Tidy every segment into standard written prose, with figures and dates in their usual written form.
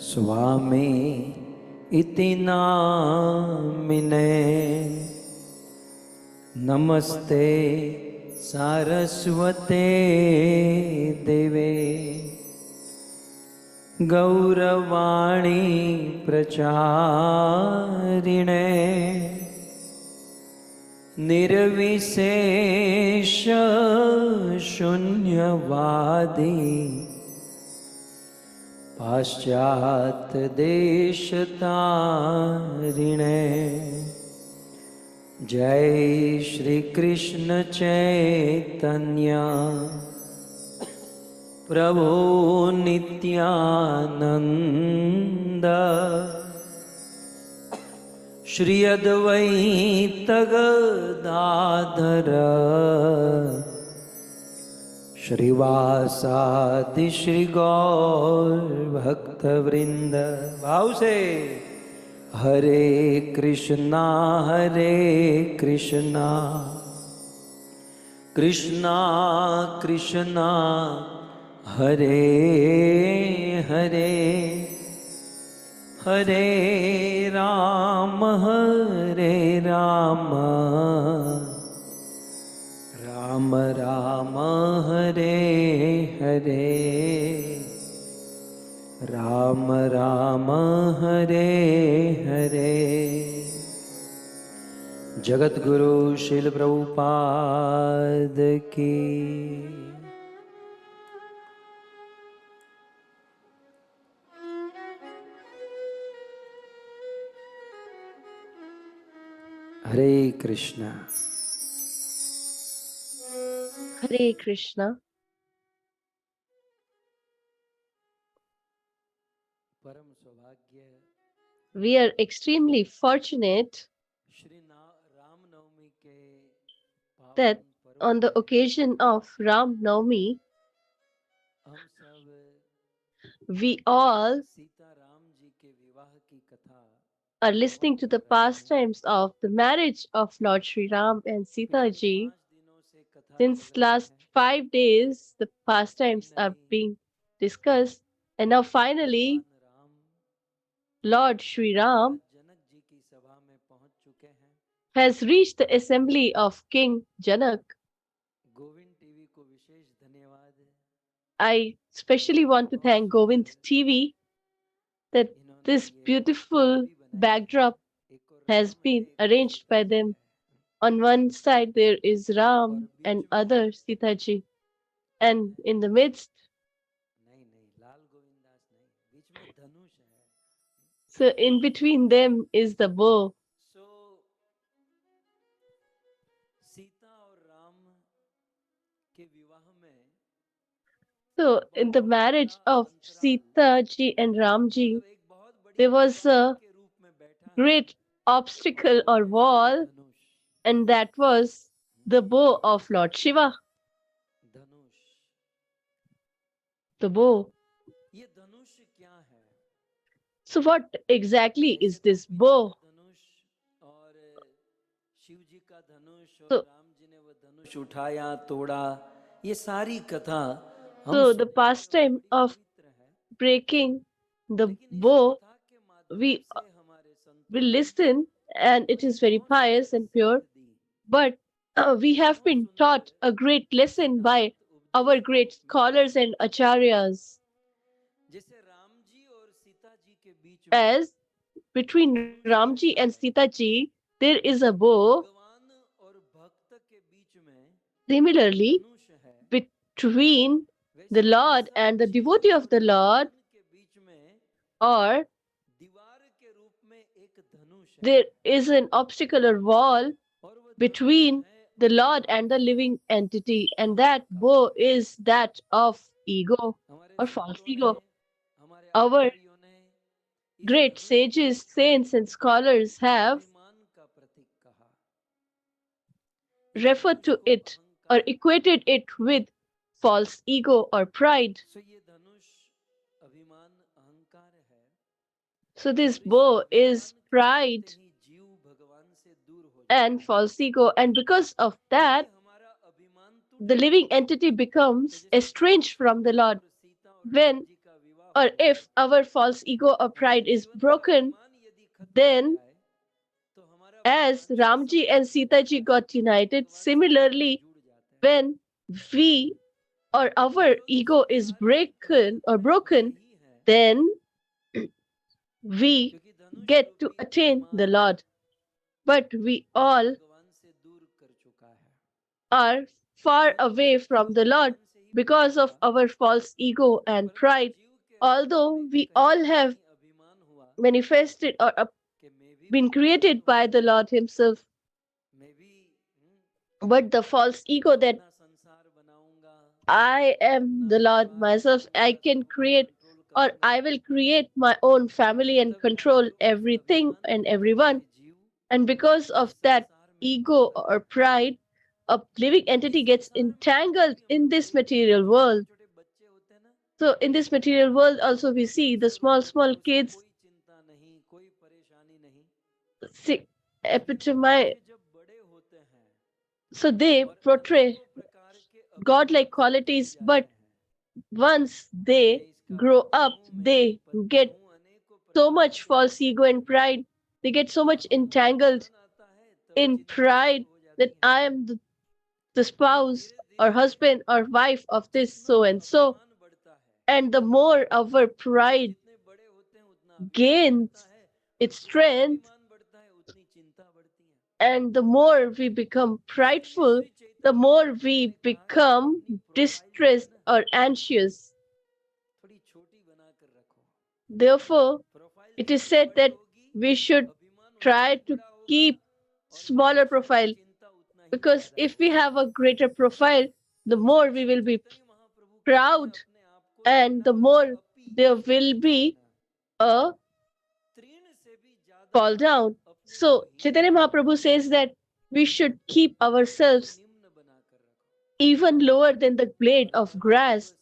स्वामी इति नामिने नमस्ते सारस्वते देवे गौरवाणी प्रचारिणे निर्विशेष शून्यवादी पाश्चात्य देशतारिणे जय श्री कृष्ण चैतन्य प्रभु नित्यानंद श्री अद्वैत गदाधर श्रीवासादि श्री गौर भक्त वृंद। भाव से हरे कृष्णा कृष्णा कृष्णा हरे हरे हरे राम राम राम हरे हरे राम राम हरे हरे। जगत गुरु श्रील प्रभुपाद की। हरे Krishna Hare Krishna. We are extremely fortunate that on the occasion of Ram Navami, we all are listening to the pastimes of the marriage of Lord Sri Ram and Sita ji. Since last 5 days, the pastimes are being discussed, and now finally, Lord Sri Ram has reached the assembly of King Janak. I especially want to thank Govind TV that this beautiful backdrop has been arranged by them. On one side there is Ram and other Sita ji, and in the midst, so in between them is the bow. So in the marriage of Sita ji and Ram ji, there was a great obstacle or wall, and that was the bow of Lord Shiva. The bow. So what exactly is this bow? So, so the pastime of breaking the bow, we will listen, and it is very pious and pure, but we have been taught a great lesson by our great scholars and acharyas, as between Ramji and Sita ji there is a bow. Similarly, between the Lord and the devotee of the Lord, or there is an obstacle or wall between the Lord and the living entity, and that bow is that of ego or false ego. Our great sages, saints, and scholars have referred to it or equated it with false ego or pride. So this bow is pride and false ego, and because of that, the living entity becomes estranged from the Lord. when or if our false ego or pride is broken, then as Ramji and Sita ji got united, similarly, when we or our ego is broken, then we get to attain the Lord. But we all are far away from the Lord because of our false ego and pride. Although we all have manifested or been created by the Lord Himself, but the false ego that I am the Lord myself, I can create or I will create my own family and control everything and everyone. And because of that ego or pride, a living entity gets entangled in this material world. So, in this material world, also we see the small kids epitomize. So, they portray godlike qualities, but once they grow up, they get so much false ego and pride. They get so much entangled in pride that I am the spouse or husband or wife of this so and so. And the more our pride gains its strength, and the more we become prideful, the more we become distressed or anxious. Therefore, it is said that we should try to keep smaller profile, because if we have a greater profile, the more we will be proud and the more there will be a fall down. So Chaitanya Mahaprabhu says that we should keep ourselves even lower than the blade of grass,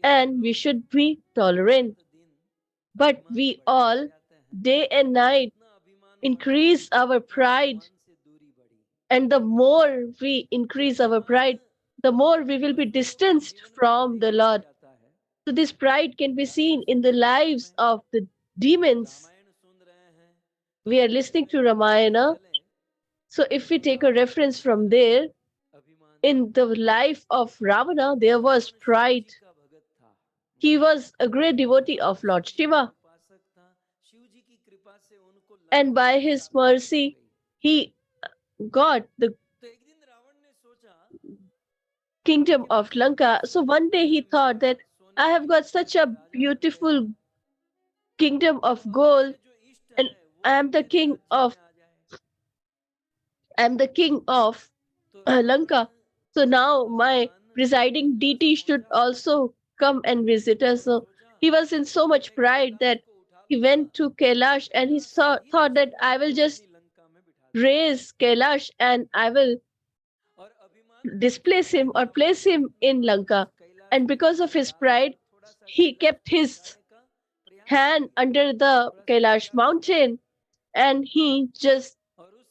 and we should be tolerant. But we all, day and night, increase our pride, and the more we increase our pride, the more we will be distanced from the Lord. So, this pride can be seen in the lives of the demons. We are listening to Ramayana. So, if we take a reference from there, in the life of Ravana, there was pride. He was a great devotee of Lord Shiva, and by his mercy, he got the kingdom of Lanka. So one day he thought that I have got such a beautiful kingdom of gold, and I am the king of I am the king of Lanka. So now my presiding deity should also come and visit us. So he was in so much pride that he went to Kailash, and he thought that I will just raise Kailash and I will displace him or place him in Lanka. And because of his pride, he kept his hand under the Kailash mountain, and he just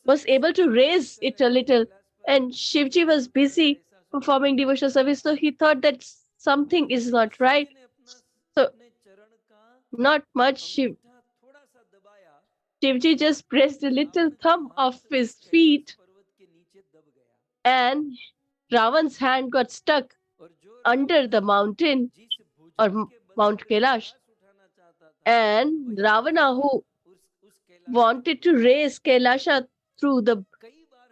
was able to raise it a little. And Shivji was busy performing devotional service, so he thought that something is not right. So, not much. Shivji just pressed a little thumb of his feet, and Ravan's hand got stuck under the mountain or Mount Kailash. And Ravana, who wanted to raise Kailasha through the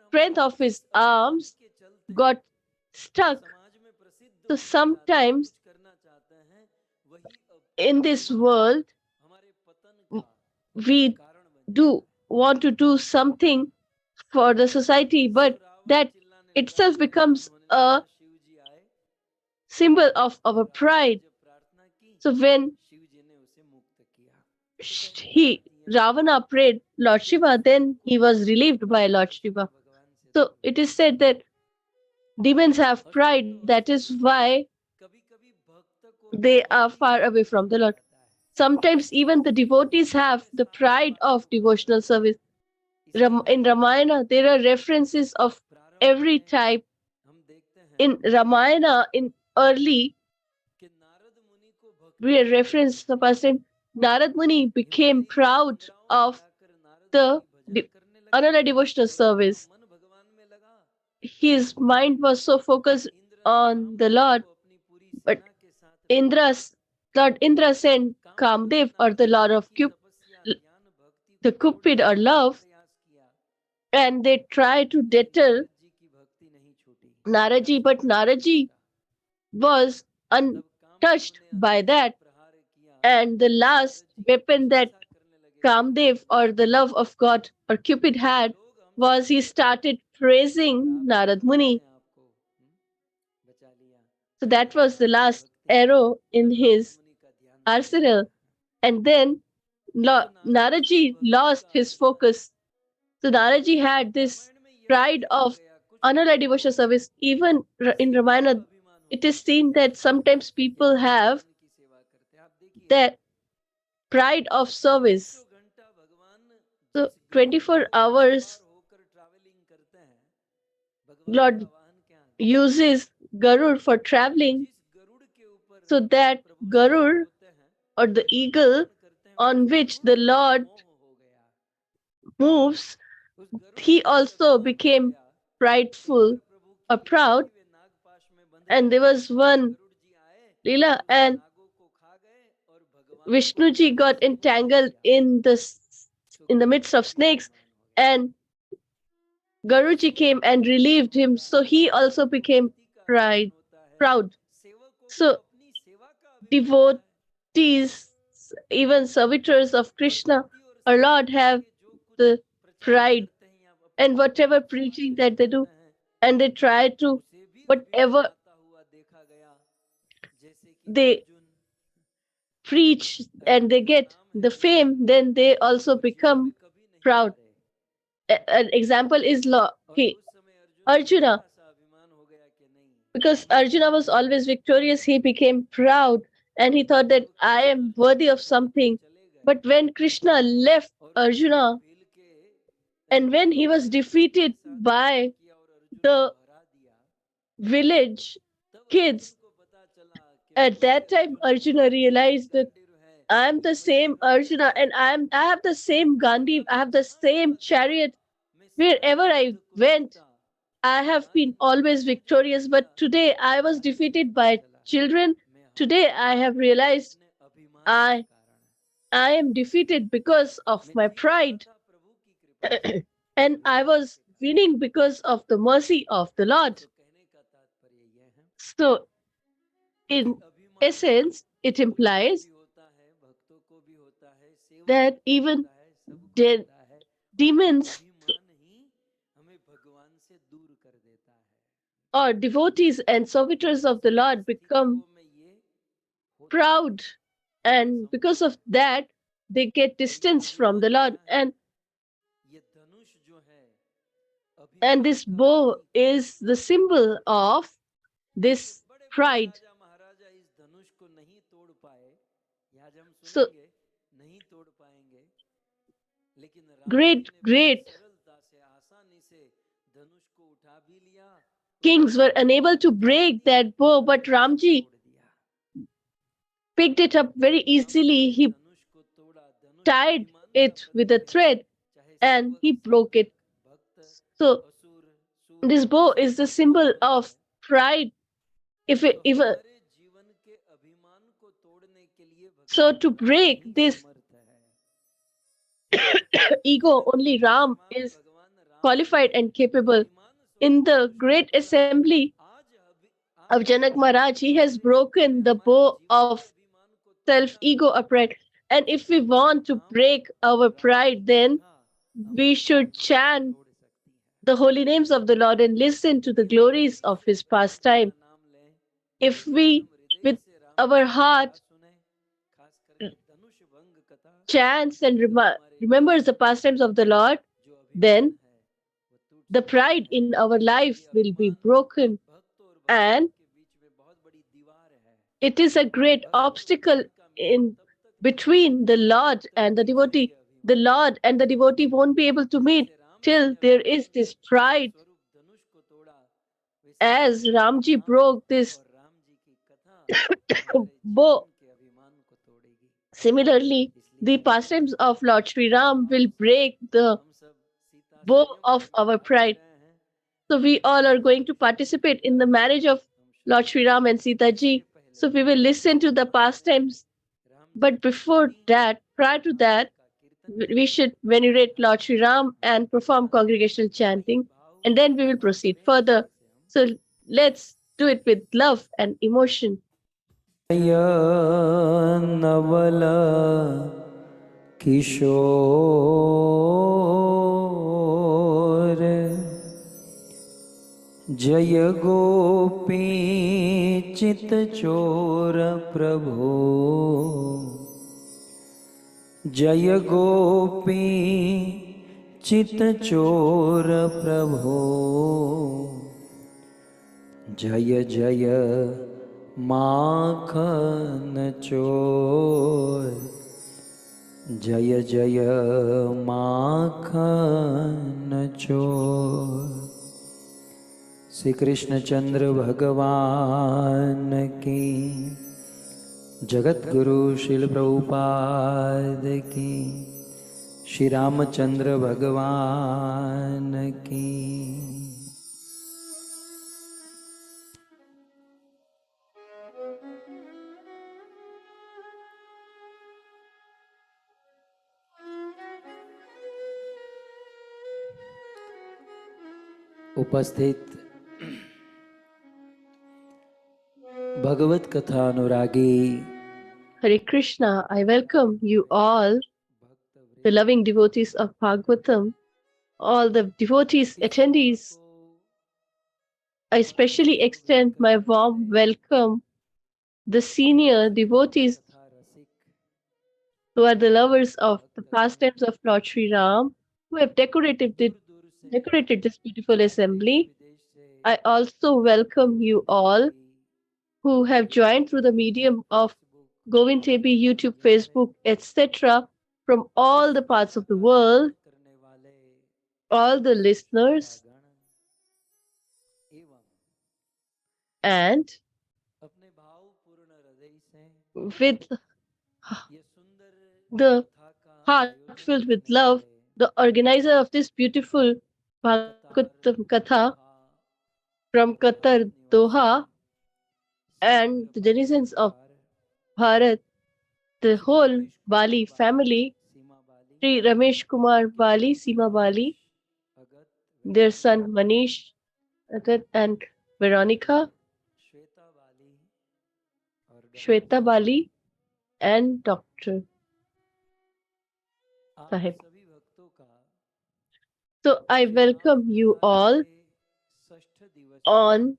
strength of his arms, got stuck. So sometimes in this world, we do want to do something for the society, but that itself becomes a symbol of our pride. So when he Ravana prayed Lord Shiva, then he was relieved by Lord Shiva. So it is said that demons have pride. That is why they are far away from the Lord. Sometimes even the devotees have the pride of devotional service. In Ramayana, there are references of every type. In Ramayana, in early, we reference the pastime, Narad Muni became proud of the another devotional service. His mind was so focused on the Lord, but Indra's Lord Indra sent Kamdev, or the Lord of the Cupid or love, and they tried to deter Naraji, but Naraji was untouched by that. And the last weapon that Kamdev, or the love of God, or Cupid had, was he started praising Narad Muni. So that was the last arrow in his arsenal. And then Naraji lost his focus. So Naraji had this pride of another devotional service. Even in Ramayana, it is seen that sometimes people have that pride of service. So 24 hours, Lord uses Garud for traveling, so that Garud, or the eagle on which the Lord moves, he also became prideful or proud. And there was one Leela, and Vishnuji got entangled in the midst of snakes, and Garuji came and relieved him, so he also became proud. So devotees, even servitors of Krishna or Lord, have the pride, and whatever preaching that they do, and they try to, whatever they preach and they get the fame, then they also become proud. An example is Arjuna. Because Arjuna was always victorious, he became proud and he thought that I am worthy of something. But when Krishna left Arjuna, and when he was defeated by the village kids, at that time Arjuna realized that I am the same Arjuna, and I have the same Gandhi, I have the same chariot. Wherever I went, I have been always victorious, but today I was defeated by children. Today I have realized I I am defeated because of my pride, and I was winning because of the mercy of the Lord. So, in essence, it implies that even de- demons or devotees and servitors of the Lord become proud, and because of that, they get distance from the Lord. And this bow is the symbol of this pride. So great kings were unable to break that bow, but Ramji picked it up very easily. He tied it with a thread and he broke it. So this bow is the symbol of pride. If so, to break this ego, only Ram is qualified and capable. In the great assembly of Janak Maharaj, he has broken the bow of self ego upright. And if we want to break our pride, then we should chant the holy names of the Lord and listen to the glories of his pastime. If we, with our heart, chants and remembers the pastimes of the Lord, then the pride in our life will be broken. And it is a great obstacle in between the Lord and the devotee. The Lord and the devotee won't be able to meet till there is this pride. As Ramji broke this bow Similarly, the pastimes of Lord Sri Ram will break the bow of our pride. So we all are going to participate in the marriage of Lord Sri Ram and Sita ji. So we will listen to the pastimes. But before that, prior to that, we should venerate Lord Sri Ram and perform congregational chanting, and then we will proceed further. So let's do it with love and emotion. जय नवल किशोर जय गोपी चित चोर प्रभो जय गोपी चित चोर प्रभो जय जय माखन चोर जय जय माखन चोर। श्री कृष्णचंद्र भगवान की, जगत गुरु श्रील प्रभुपाद की, श्री रामचंद्र भगवान की। उपस्थित भगवत कथा अनुरागी Hare Krishna, I welcome you all, the loving devotees of Bhagavatam, all the devotees, attendees. I especially extend my warm welcome the senior devotees who are the lovers of the pastimes of Lord Sri Ram, who have decorated this beautiful assembly. I also welcome you all who have joined through the medium of Govind TV, YouTube, Facebook, etc., from all the parts of the world, all the listeners, and with the heart filled with love, the organizer of this beautiful Bhagavatam Katha from Qatar, Doha, and the denizens of Bharat, the whole Bali family, Sri Ramesh Kumar Bali, Seema Bali, their son Manish, Agat, and Veronica, Shweta Bali, and Dr. Sahib. So I welcome you all on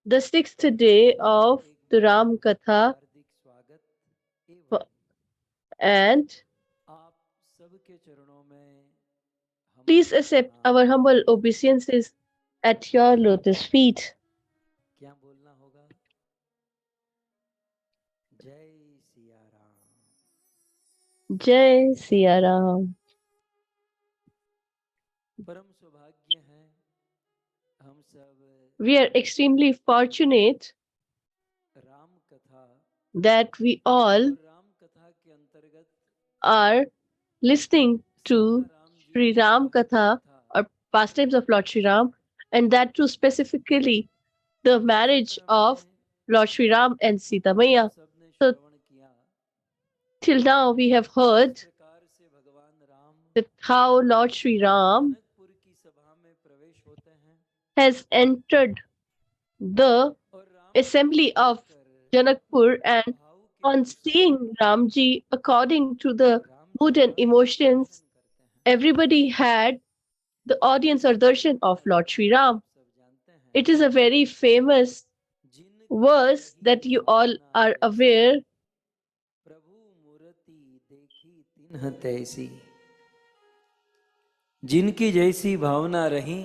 the sixth day of the Ram Katha, and please accept our humble obeisances at your lotus feet. Jai Siya Ram. We are extremely fortunate that we all are listening to Sri Ram Katha or pastimes of Lord Sri Ram, and that too specifically the marriage of Lord Sri Ram and Sita Maya. So till now we have heard that how Lord Sri Ram has entered the assembly of Janakpur, and on seeing Ramji, according to the mood and emotions, everybody had the audience or darshan of Lord Sri Ram. It is a very famous verse that you all are aware. तैसी जिनकी जैसी भावना रही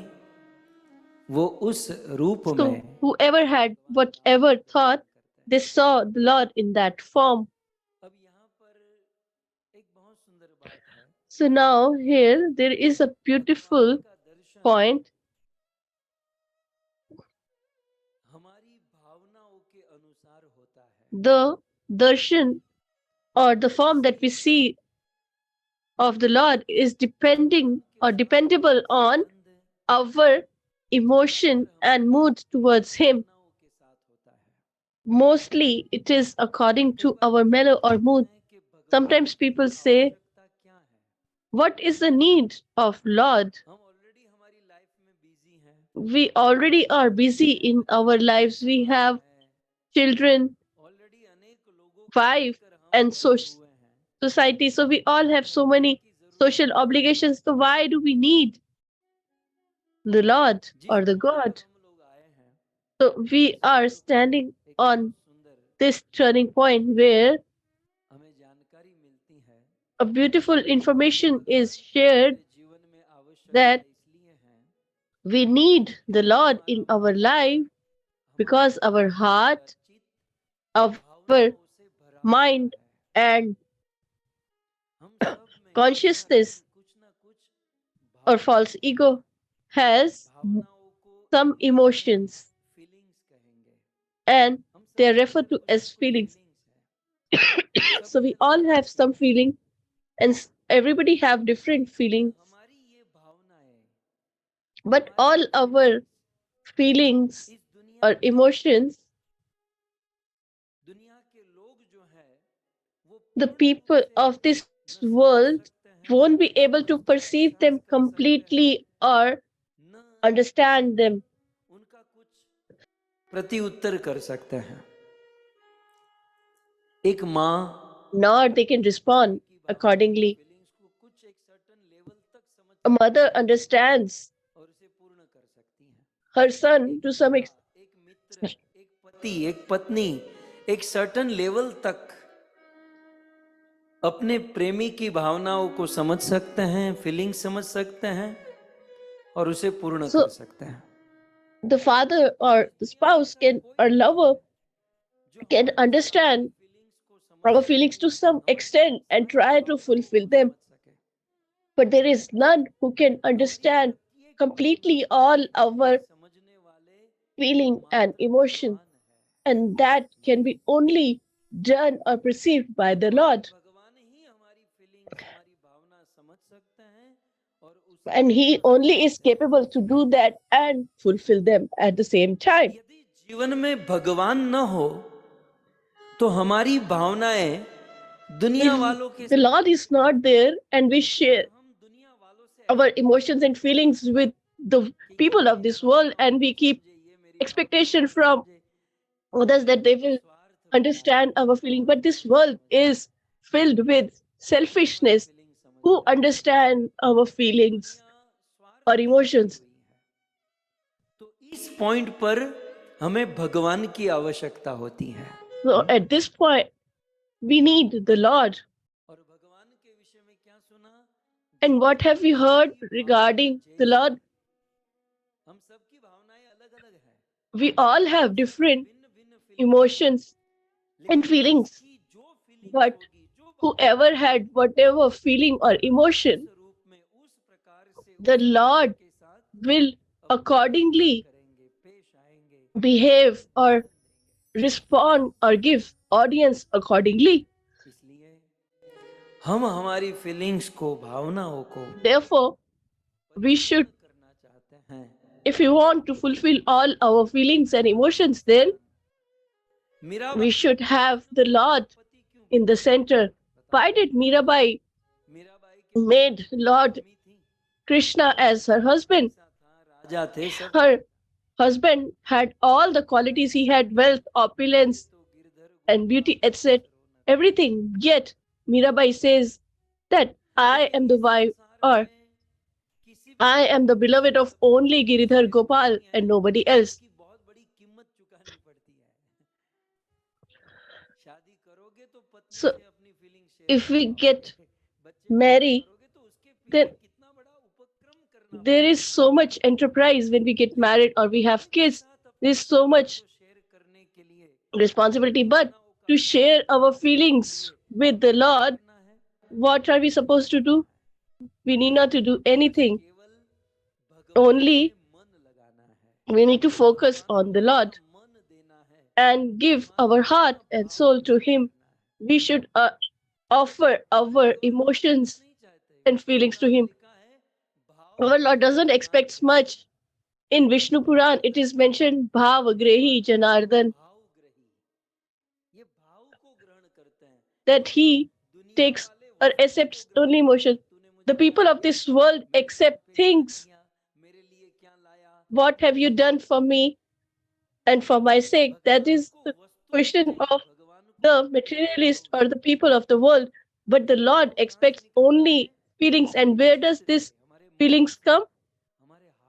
वो उस रूप So में। whoever had whatever thought, they saw the Lord in that form. So now here there is a beautiful point. The darshan or the form that we see of the Lord is depending or dependable on our emotion and mood towards Him. Mostly it is according to our mellow or mood. Sometimes people say, what is the need of Lord? We already are busy in our lives. We have children, wife, and society. So we all have so many social obligations. So why do we need the Lord or the God? So we are standing on this turning point where a beautiful information is shared that we need the Lord in our life because our heart, our mind, and consciousness or false ego has some emotions and they are referred to as feelings. So we all have some feeling and everybody have different feelings, but all our feelings or emotions, the people of this world won't be able to perceive them completely or understand them, प्रति उत्तर कर सकते हैं। एक माँ nor they can respond accordingly. A mother understands her son to some extent. एक पति, एक पत्नी एक सर्टन लेवल तक अपने प्रेमी की भावनाओं को समझ सकते हैं, फीलिंग समझ सकते हैं और उसे पूर्ण कर So सकते हैं। the father or the spouse can or lover can understand our feelings to some extent and try to fulfill them. But there is none who can understand completely all our feeling and emotion, and that can be only done or perceived by the Lord. And He only is capable to do that and fulfill them at the same time. यदि जीवन में भगवान न हो तो हमारी भावनाएं दुनिया If वालों के the Lord is not there and we share our emotions and feelings with the people of this world and we keep expectation from others that they will understand our feeling, but this world is filled with selfishness. Who understand our feelings or emotions? तो इस point पर हमें भगवान की आवश्यकता होती है। So at this point we need the Lord. और भगवान के विषय में क्या सुना? And what have we heard regarding the Lord? हम सबकी भावनाएं अलग-अलग हैं, We all have different भिन्न-भिन्न emotions and लेकिन feelings, जिसकी जो फीलिंग but होगी, जो whoever had whatever feeling or emotion, रूप में उस प्रकार से the Lord के साथ will accordingly करेंगे, पेश आएंगे, behave or respond or give audience accordingly. इसलिए हम हमारी फीलिंग्स को, भावनाओं को Therefore, we should, करना चाहते हैं। if we want to fulfill all our feelings and emotions, then Meera we should have the Lord in the center. Why did Mirabai Mirabai के made Lord स्वामी थी, Krishna as her husband? राजा थे, सब Her husband had all the qualities. He had wealth, opulence, and beauty, etc. Everything. Yet Mirabai says that I am the wife or I am the beloved of only Giridhar Gopal and nobody else. की बहुत बड़ी कीमत चुकानी पड़ती है। शादी करोगे तो पत्नी So से अपनी feeling share if we get बच्चे married, करोगे तो उसके then पीछे कितना बड़ा उपक्रम करना there is so much enterprise when we get married or we have kids. There's so much share करने के लिए responsibility. But to share our feelings with the Lord, what are we supposed to do? We need not to do anything. केवल भगवान Only मन लगाना है, we need to focus on the Lord मन देना है, and give our heart and soul to Him. We should offer our emotions and feelings to Him. Our Lord doesn't expect much. In Vishnu Puran, it is mentioned Bhavagrehi Janardhan, that He takes or accepts only emotion. The people of this world accept things. What have you done for me and for my sake? That is the question of the materialist or the people of the world. But the Lord expects only feelings. And where does this feelings come?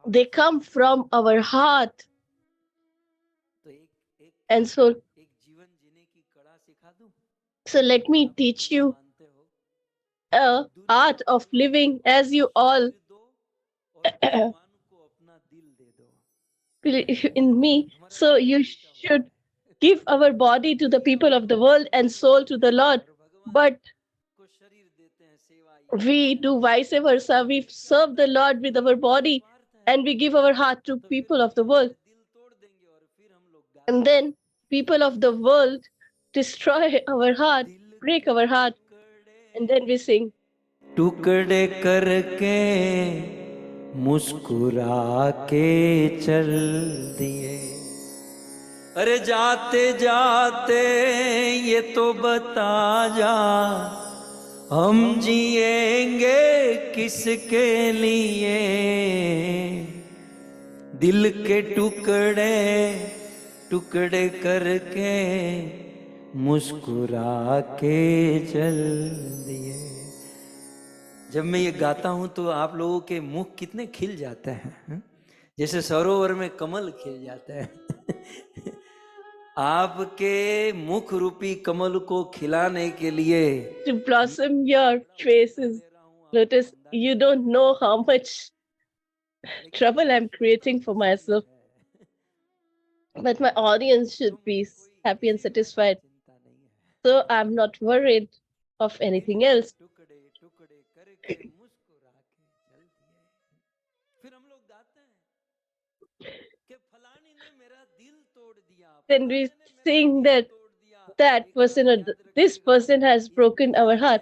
They come from our heart. And so let me teach you a art of living as you all believe in me. So you should give our body to the people of the world and soul to the Lord. But we do vice versa. We serve the Lord with our body and we give our heart to people of the world. And then people of the world destroy our heart, break our heart, and then we sing. टुकड़े करके मुस्कुरा के चल दिए, अरे जाते जाते ये तो बता जा, हम जिएंगे किसके लिए, दिल के टुकड़े टुकड़े करके मुस्कुरा के चल दिए। जब मैं ये गाता हूं तो आप लोगों के मुख कितने खिल जाते हैं, जैसे सरोवर में कमल खिल जाते हैं। आपके मुख रूपी कमल को खिलाने के लिए To blossom your faces, lotus, you don't know how much trouble I'm creating for myself. But my audience should be happy and satisfied. So I'm not worried of anything else. Then we sing that that person or this person has broken our heart.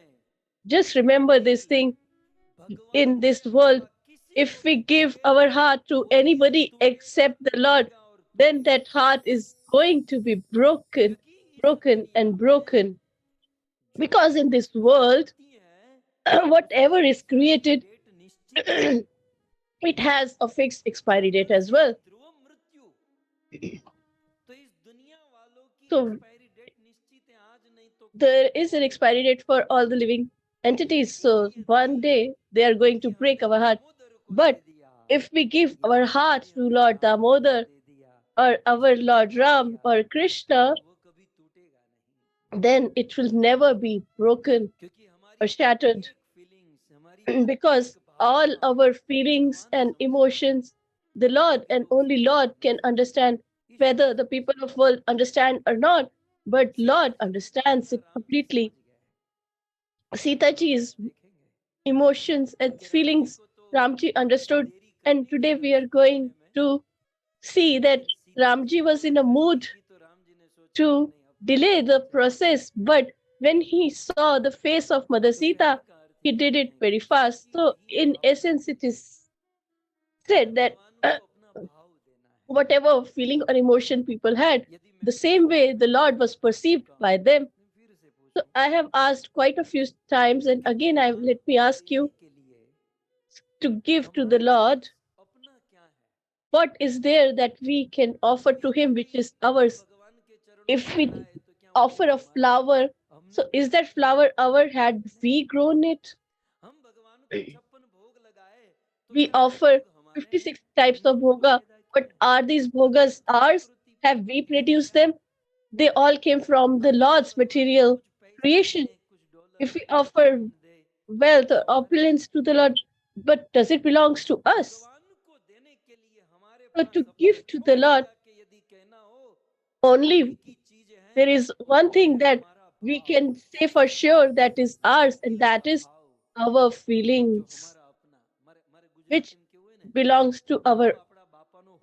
Just remember this thing in this world. If we give our heart to anybody except the Lord, then that heart is going to be broken, broken, and broken. Because in this world, whatever is created, it has a fixed expiry date as well. So there is an expiry date for all the living entities. So one day they are going to break our heart. But if we give our heart to Lord Damodar or our Lord Ram or Krishna, then it will never be broken or shattered. Because all our feelings and emotions, the Lord and only Lord can understand, whether the people of world understand or not, but Lord understands it completely. Sita ji's emotions and feelings Ramji understood, and today we are going to see that Ramji was in a mood to delay the process, but when he saw the face of Mother Sita, he did it very fast. So in essence, it is said that whatever feeling or emotion people had, the same way the Lord was perceived by them. So I have asked quite a few times, and again, let me ask you, to give to the Lord, what is there that we can offer to Him which is ours? If we offer a flower, so is that flower our? Had we grown it? We offer 56 types of bhoga, but are these bhogas ours? Have we produced them? They all came from the Lord's material creation. If we offer wealth or opulence to the Lord, but does it belongs to us? But to give to the Lord, only there is one thing that we can say for sure that is ours, and that is our feelings, which belongs to our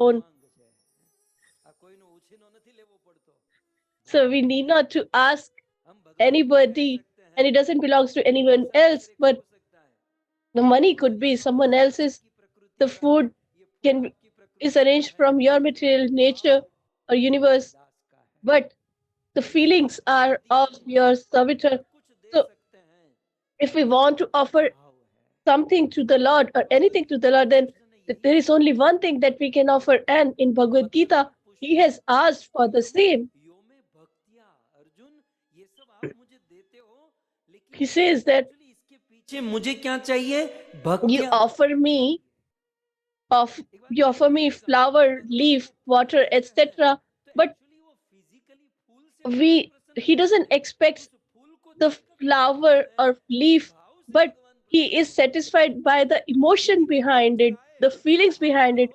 own. So we need not to ask anybody and it doesn't belong to anyone else, but the money could be someone else's. The food can is arranged from your material nature or universe, but the feelings are of your servitor. So if we want to offer something to the Lord or anything to the Lord, then there is only one thing that we can offer. And in Bhagavad Gita, he has asked for the same. He says that मुझे क्या चाहिए? you भक्तियां. offer me of you offer me flower, leaf, water, etc. But we he doesn't expect the flower or leaf, but he is satisfied by the emotion behind it, the feelings behind it.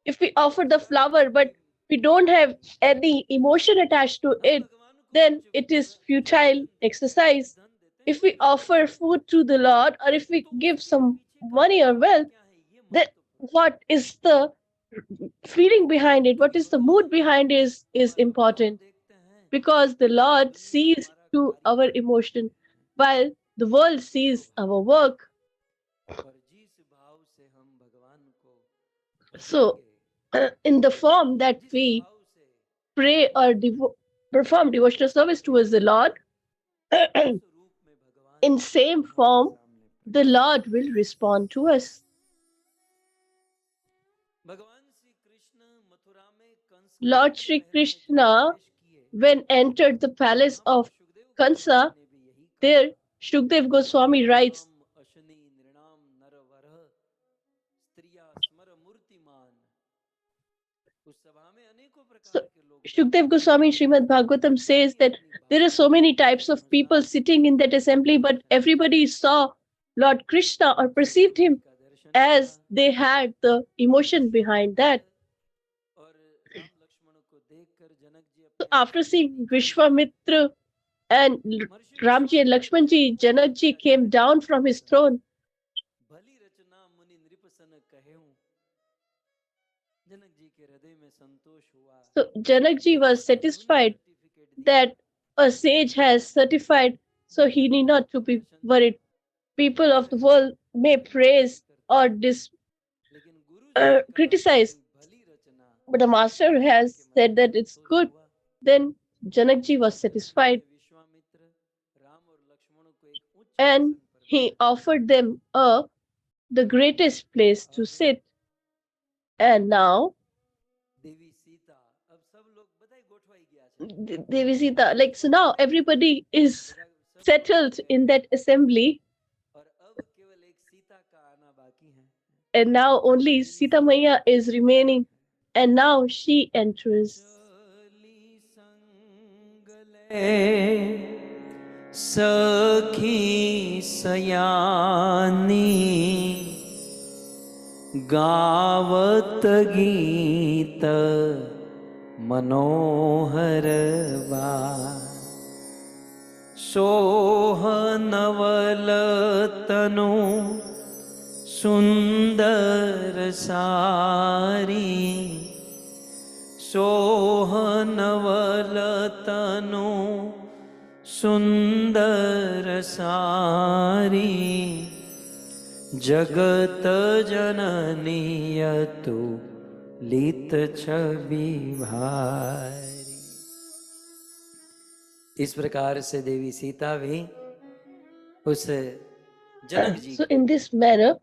If we offer the flower, but we don't have any emotion attached to it, then it is futile exercise. If we offer food to the Lord, or if we give some money or wealth, then what is the feeling behind it? What is the mood behind it is important, because the Lord sees to our emotion while the world sees our work. So, in the form that we pray or perform devotional service towards the Lord, in same form, the Lord will respond to us. Lord Sri Krishna, when entered the palace of Kansa, there Shukdev Goswami writes, so Shukdev Goswami in Srimad Bhagavatam says that there are so many types of people sitting in that assembly, but everybody saw Lord Krishna or perceived him as they had the emotion behind that. So after seeing Vishwamitra and Ramji and Lakshmanji, Janakji came down from his throne. So Janakji was satisfied that a sage has certified, so he need not to be worried. People of the world may praise or criticize, but the master has said that it's good. Then Janakji was satisfied, and he offered them the greatest place to sit. And now Devi Sita, like, so now everybody is settled in that assembly, and now only Sita Maya is remaining, and now she enters. सखी सयानी गावत गीत मनोहर बा सोहनवल तनु सुंदर सारी सोहनवल तनु सुंदर सारी जगत जननीयतु लित छवि भारी. इस प्रकार से देवी सीता भी उस Janak ji. So in this manner,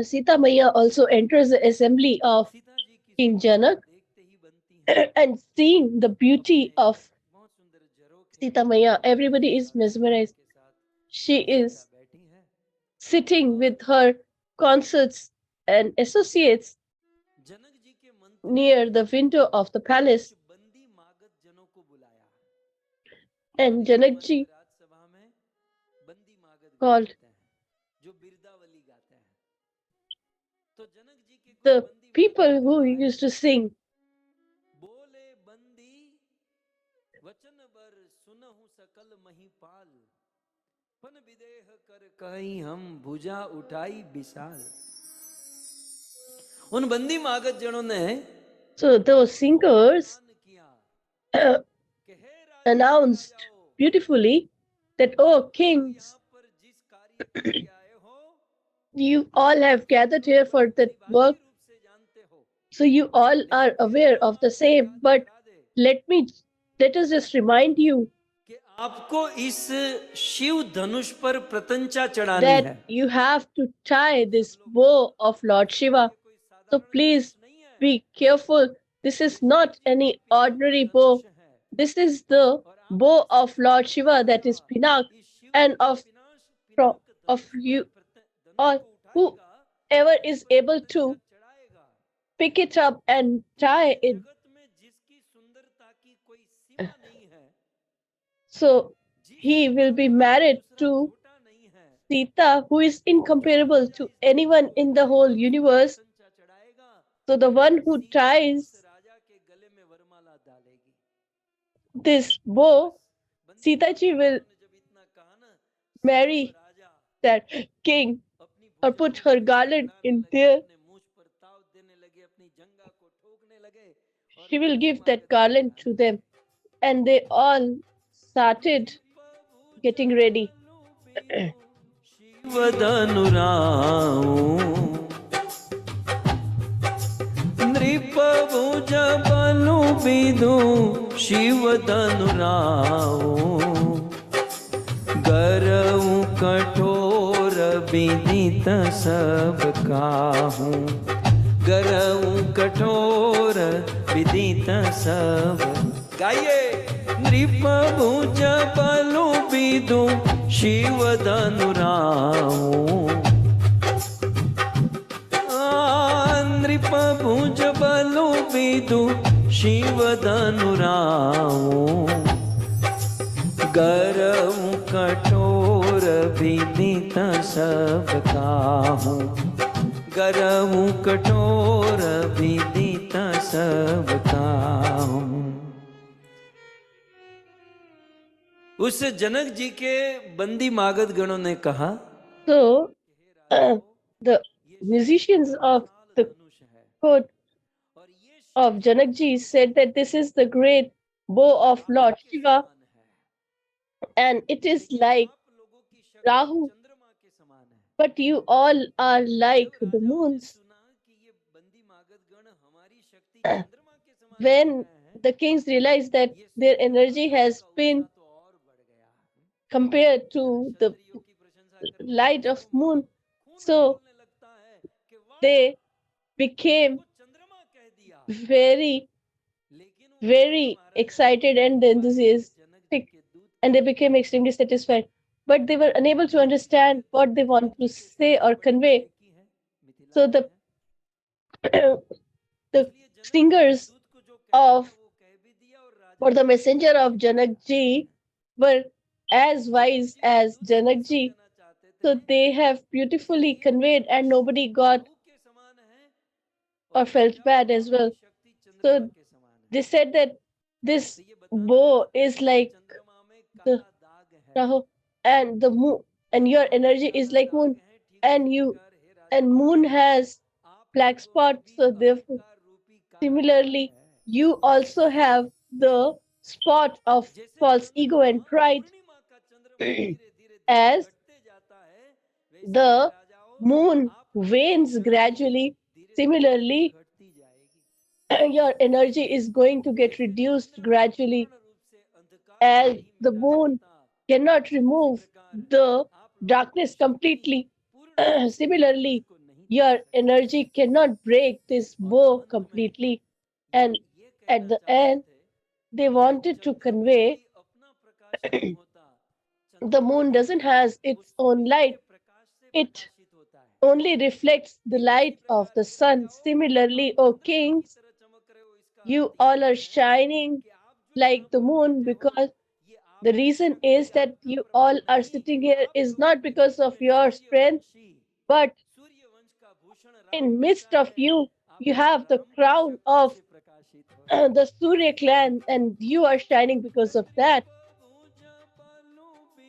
Sita Maya also enters the assembly of King Janak, and seeing the beauty of Sita Maya, everybody is mesmerized. She is sitting with her consorts and associates near the window of the palace. And Janakji called the people who used to sing. उन बंदी मागध जनों ने So those singers announced beautifully that, oh kings, you all have gathered here for that work, so you all are aware of the same. But let us just remind you कि आपको इस शिव धनुष पर प्रतंचा चढ़ानी that है। you have to tie this bow of Lord Shiva. So please be careful. This is not any ordinary bow. This is the bow of Lord Shiva, that is Pinak, and of you or whoever is able to pick it up and tie it. So he will be married to Sita, who is incomparable to anyone in the whole universe. So the one who ties this bow, Sita ji will marry that king or put her garland in there. She will give that garland to them, and they all started getting ready. नृप भुज बलु विदु शिव धनुराऊ गरऊ कठोर विदित सब काहू गरऊ कठोर विदित सब। गाइए। नृप भुज बलु विदु शिव धनुराऊ नृप भुज बलु विदु शिव धनुराऊ गरऊ कठोर विदित सब काहू गरऊ कठोर विदित सब काहू। उस जनक जी के बंदी मागध गणों ने कहा, So the musicians of the court of Janakji said that this is the great bow of Lord Shiva, and it is like Rahu, but you all are like the moons. When the kings realized that their energy has been compared to the light of moon, so they became very excited and enthusiastic, and they became extremely satisfied, but they were unable to understand what they want to say or convey. So the the singers of or the messenger of Janakji were as wise as Janakji, so they have beautifully conveyed, and nobody got or felt bad as well. So they said that this bow is like the Rahu, and the moon, and your energy is like moon, and moon has black spots. So therefore, similarly, you also have the spot of false ego and pride. As the moon wanes gradually, similarly, your energy is going to get reduced gradually. As the moon cannot remove the darkness completely, similarly, your energy cannot break this bow completely. And at the end, they wanted to convey the moon doesn't have its own light. It only reflects the light of the sun. Similarly, O kings, you all are shining like the moon, because the reason is that you all are sitting here is not because of your strength, but in midst of you, you have the crown of the Surya clan, and you are shining because of that.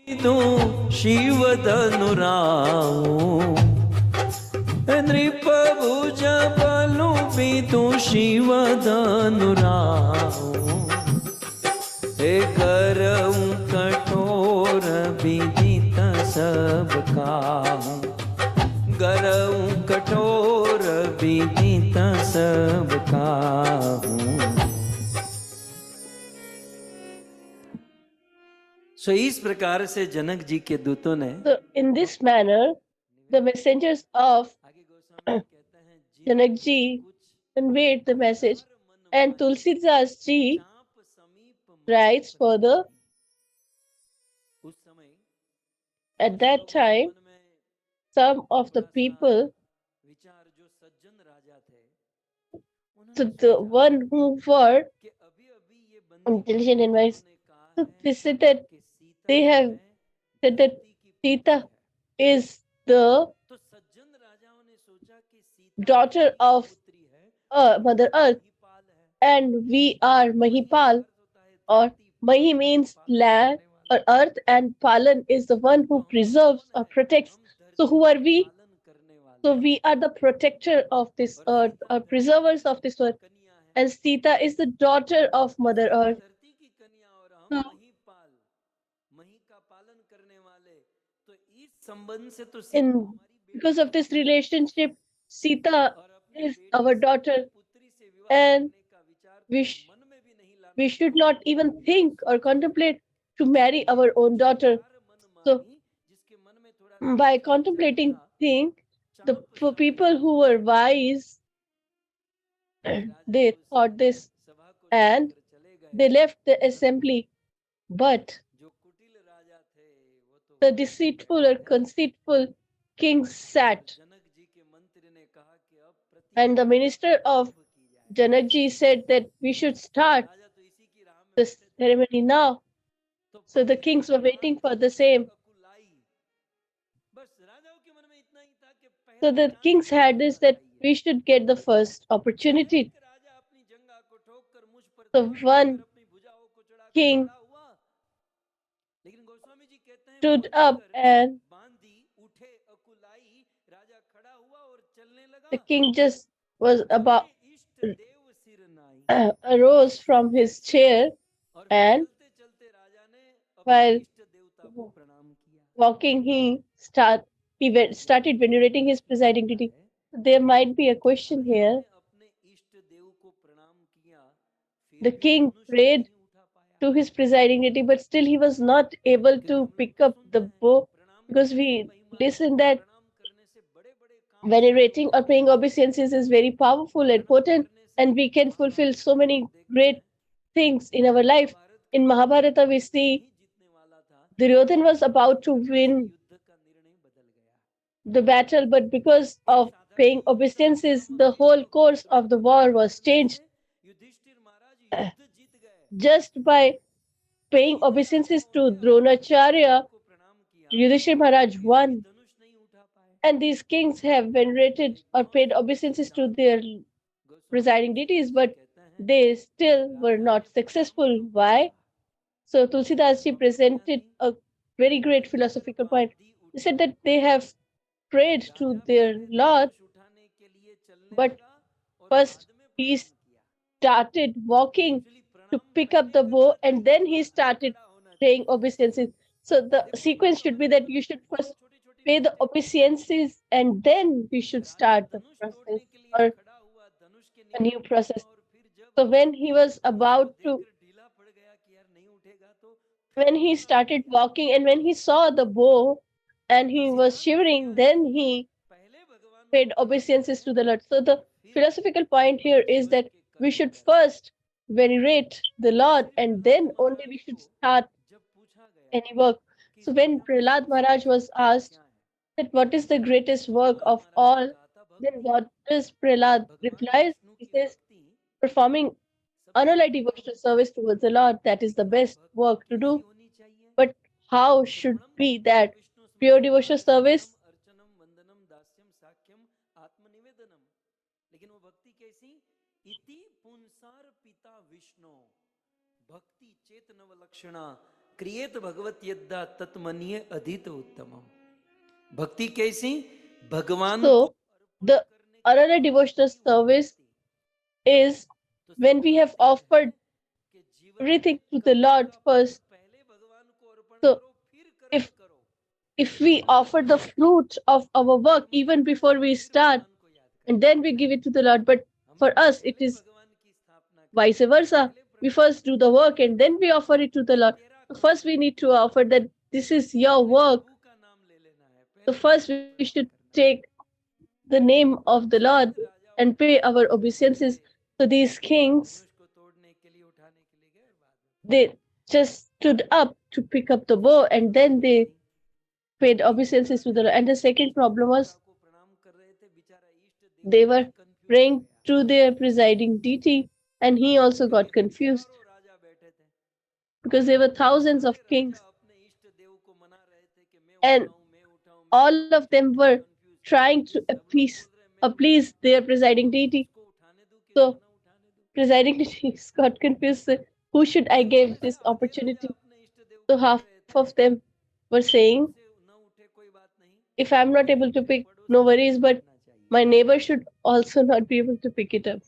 Shiv धनुराऊ नृप भुज बलु विदु शिव धनुराऊ गरऊ कठोर विदित सब काहू, गरऊ कठोर विदित सब काहू। सो इस प्रकार से जनक जी के दूतों ने, So in this manner, the messengers of Janak ji conveyed the message, and Tulsidas ji writes further. At that time, some of the people, so the one who were intelligent and wise, so they said that they have said that Sita is the daughter of Mother Earth, and we are Mahipal, or Mahi means land or earth, and Palan is the one who preserves or protects. So who are we? So we are the protector of this earth, or preservers of this earth. And Sita is the daughter of Mother Earth. So in because of this relationship, Sita is our daughter, and we we should not even think or contemplate to marry our own daughter. So by contemplating thing, the for people who were wise, they thought this and they left the assembly. But the deceitful or conceitful king sat, and the minister of Janakji said that we should start the ceremony now. So the kings were waiting for the same. So the kings had this that we should get the first opportunity. So one king stood up, and the king just was about arose from his chair, and while walking started venerating his presiding deity. There might be a question here. The king prayed to his presiding deity, but still he was not able to pick up the bow, because we listen that venerating or paying obeisances is very powerful and potent, and we can fulfill so many great things in our life. In Mahabharata, we see Duryodhan was about to win the battle, but because of paying obeisances, the whole course of the war was changed. Just by paying obeisances to Dronacharya, Yudhishthir Maharaj won. And these kings have venerated or paid obeisances to their presiding deities, but they still were not successful. Why? So Tulsidas ji presented a very great philosophical point. He said that they have prayed to their Lord, but first he started walking to pick up the bow, and then he started paying obeisances. So the sequence should be that you should first pay the obeisances, and then we should start the process or a new process. So when he started walking, and when he saw the bow and he was shivering, then he paid obeisances to the Lord. So the philosophical point here is that we should first venerate the Lord, and then only we should start any work. So when Prahlad Maharaj was asked that what is the greatest work of all, then what does Prahlad reply? He says, performing unalloyed devotional service towards the Lord, that is the best work to do. But how should be that pure devotional service? क्रिएत भगवत यद्दा तत्मन्ये अधित उत्तमम। भक्ति कैसी? भगवान को So the unalloyed devotional service is when we have offered everything to the Lord first. So if if we offer the fruit of our work even before we start, and then we give it to the Lord. But for us, it is vice versa. We first do the work and then we offer it to the Lord. First, we need to offer that this is your work. So, first, we should take the name of the Lord and pay our obeisances. So, these kings, they just stood up to pick up the bow and then they paid obeisances to the Lord. And the second problem was they were praying to their presiding deity, and he also got confused because there were thousands of kings, and all of them were trying to please their presiding deity. So presiding deity got confused. Who should I give this opportunity? So half of them were saying, if I'm not able to pick, no worries, but my neighbor should also not be able to pick it up.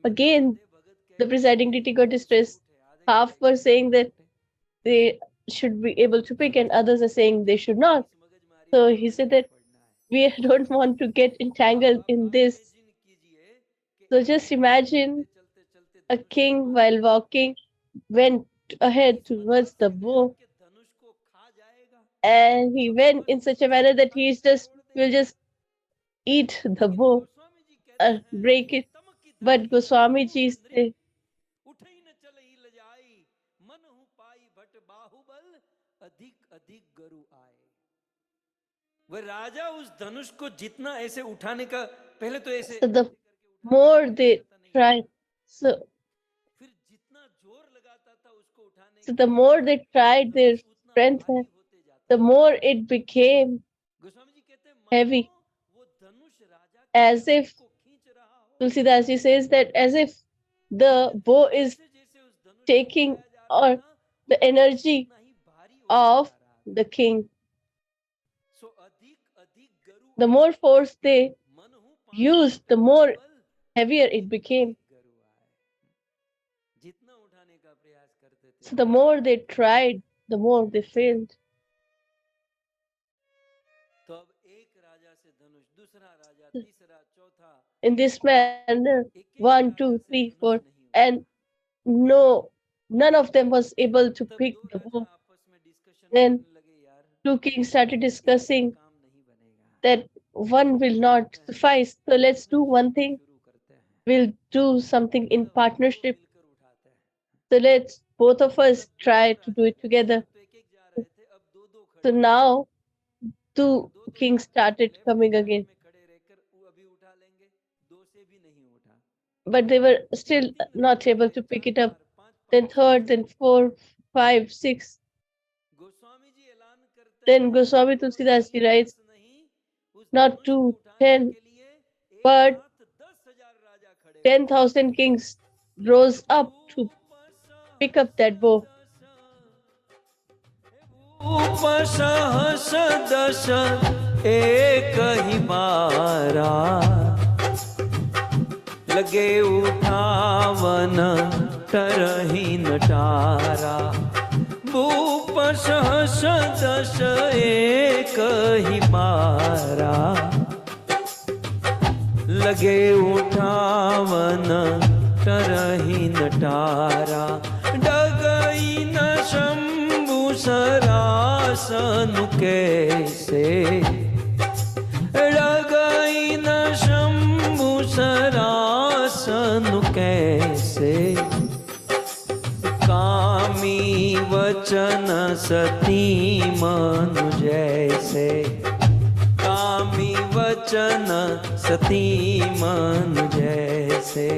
Again, the presiding deity got distressed. Half were saying that they should be able to pick, and others are saying they should not. So he said that we don't want to get entangled in this. So just imagine a king while walking went ahead towards the bow, and he went in such a manner that he just will just eat the bow or break it. But Goswami ji said, वह राजा उस धनुष को जितना ऐसे उठाने का पहले तो ऐसे so the more they tried, so the more they tried their strength, the more it became heavy, as if Tulsidas ji says that as if the bow is taking or the energy of the king. The more force they used, the more heavier it became. So the more they tried, the more they failed. In this manner, 1, 2, 3, 4, and none of them was able to pick the bow. Then two kings started discussing that one will not suffice. So let's do one thing. We'll do something in partnership. So let's both of us try to do it together. So now two kings started coming again. But they were still not able to pick it up. Then third, then 4, 5, 6. Then Goswami Tulsidas ji writes, not 2, 10, but 10,000 kings rose up to pick up that bow. सहस दश एक ही बारा लगे उठावन तरही नटारा भूप सहस दश एक ही बारा लगे उठावन तरही नटारा डगई न शंभु सरासन कैसे डगई न शंभु सरासन कैसे कामी वचन सती मनु जैसे कामी वचन सती मनु जैसे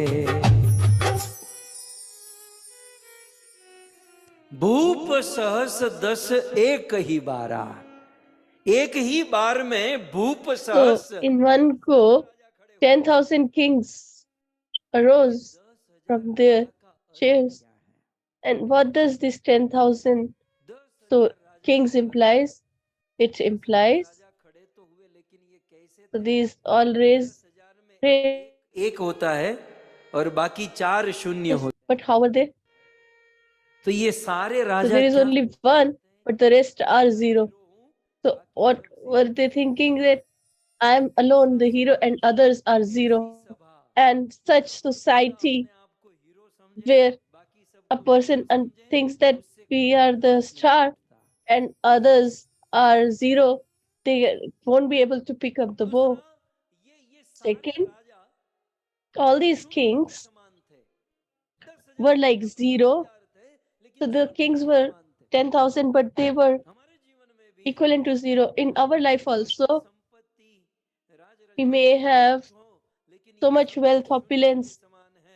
भूप सहस दस एक ही बारा एक ही बार में भूप सहस So in one go, 10,000 kings arose from their chairs. And what does this 10,000 so kings implies? It implies so these all raised एक होता है और बाकी चार शून्य होते but how were they? तो ये सारे So Raja there is only one but the rest are zero. So what were they thinking, that I am alone, the hero, and others are zero? And such society where a person thinks that we are the star and others are zero, they won't be able to pick up the bow. Second, all these kings were like zero. So the kings were 10,000, but they were equivalent to zero. In our life also, we may have so much wealth, opulence,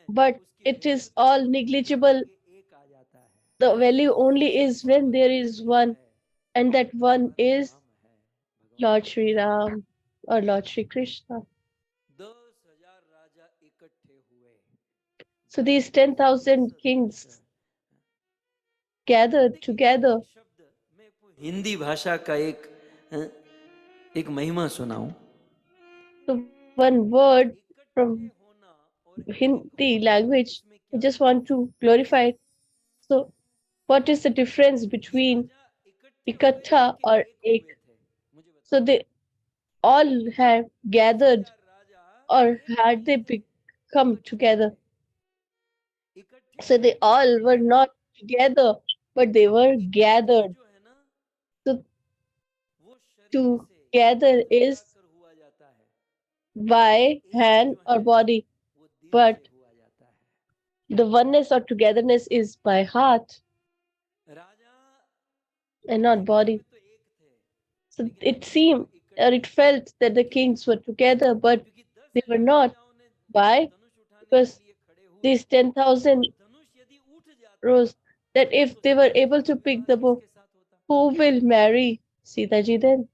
but it is all negligible. The value only is when there is one, and that one is Lord Sri Ram or Lord Sri Krishna. So these 10,000 kings gathered together. Hindi भाषा का एक महिमा सुनाऊं। So one word from Hindi language, I just want to glorify it. So what is the difference between ikatha or ek? So they all have gathered, or had they become together? So they all were not together, but they were gathered. So to gather is by hand or body, but the oneness or togetherness is by heart and not body. So it seemed, or it felt, that the kings were together, but they were not. Why? Because these 10,000 rose, that if they were able to pick the bow, who will marry Sita ji then?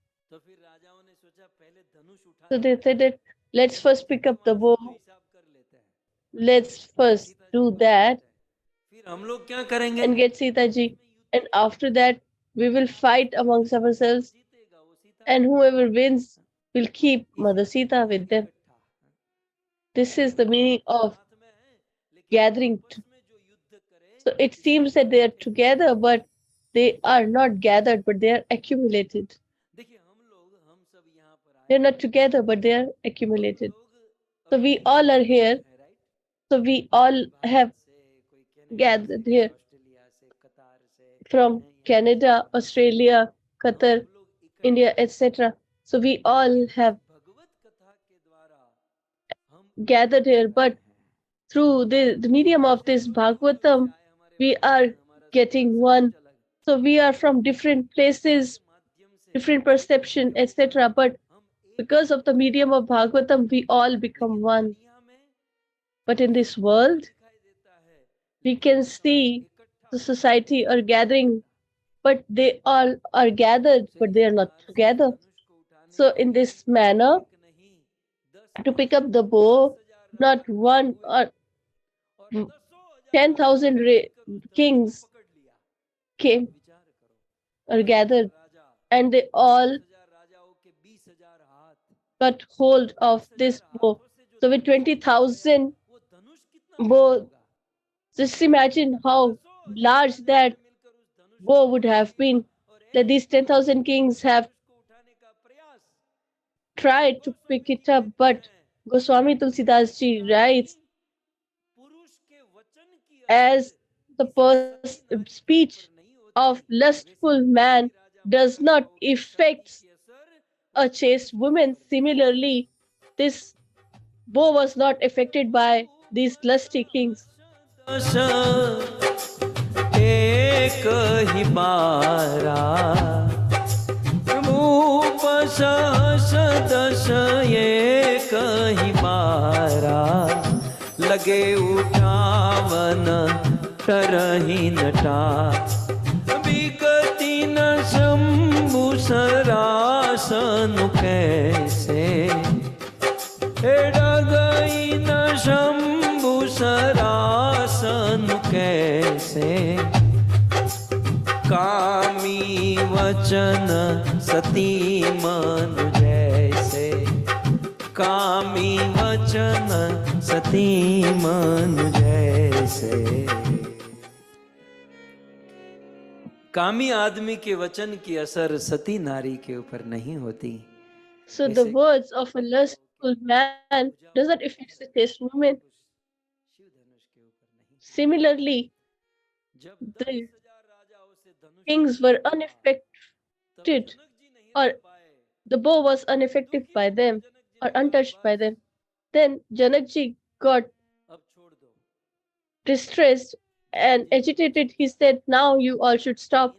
So they said that let's first pick up the bow, let's first do that and get Sita ji. And after that, we will fight amongst ourselves, and whoever wins will keep Mother Sita with them. This is the meaning of gathering. So it seems that they are together, but they are not gathered, but they are accumulated. They are not together, but they are accumulated. So we all are here. So we all have gathered here from Canada, Australia, Qatar, India, etc. So we all have gathered here, but through the medium of this Bhagavatam, we are getting one. So we are from different places, different perception, etc. But because of the medium of Bhagavatam, we all become one. But in this world, we can see the society or gathering, but they all are gathered, but they are not together. So in this manner, to pick up the bow, not one or 10,000 kings came or gathered, and they all got hold of this bow. So with 20,000 bow, just imagine how large that bow would have been, that these 10,000 kings have tried to pick it up, but Goswami Tulsidas ji writes, as the speech of lustful man does not affect a chaste woman, similarly, this bow was not affected by these lusty kings. एक ही बारा रूप सहस दस एक ही बारा लगे उठावन करही नटा विगति न शंभु सरासन कैसे गई न शंभु सरासन कैसे कामी वचन सती मन जैसे कामी वचन सती मन जैसे। कामी आदमी के वचन की असर सती नारी के ऊपर नहीं होती। So the words of a lustful man does not affect the chaste woman. Similarly, the kings were unaffected, or the bow was unaffected by them or untouched by them. Then Janakji got distressed and agitated. He said, "Now you all should stop."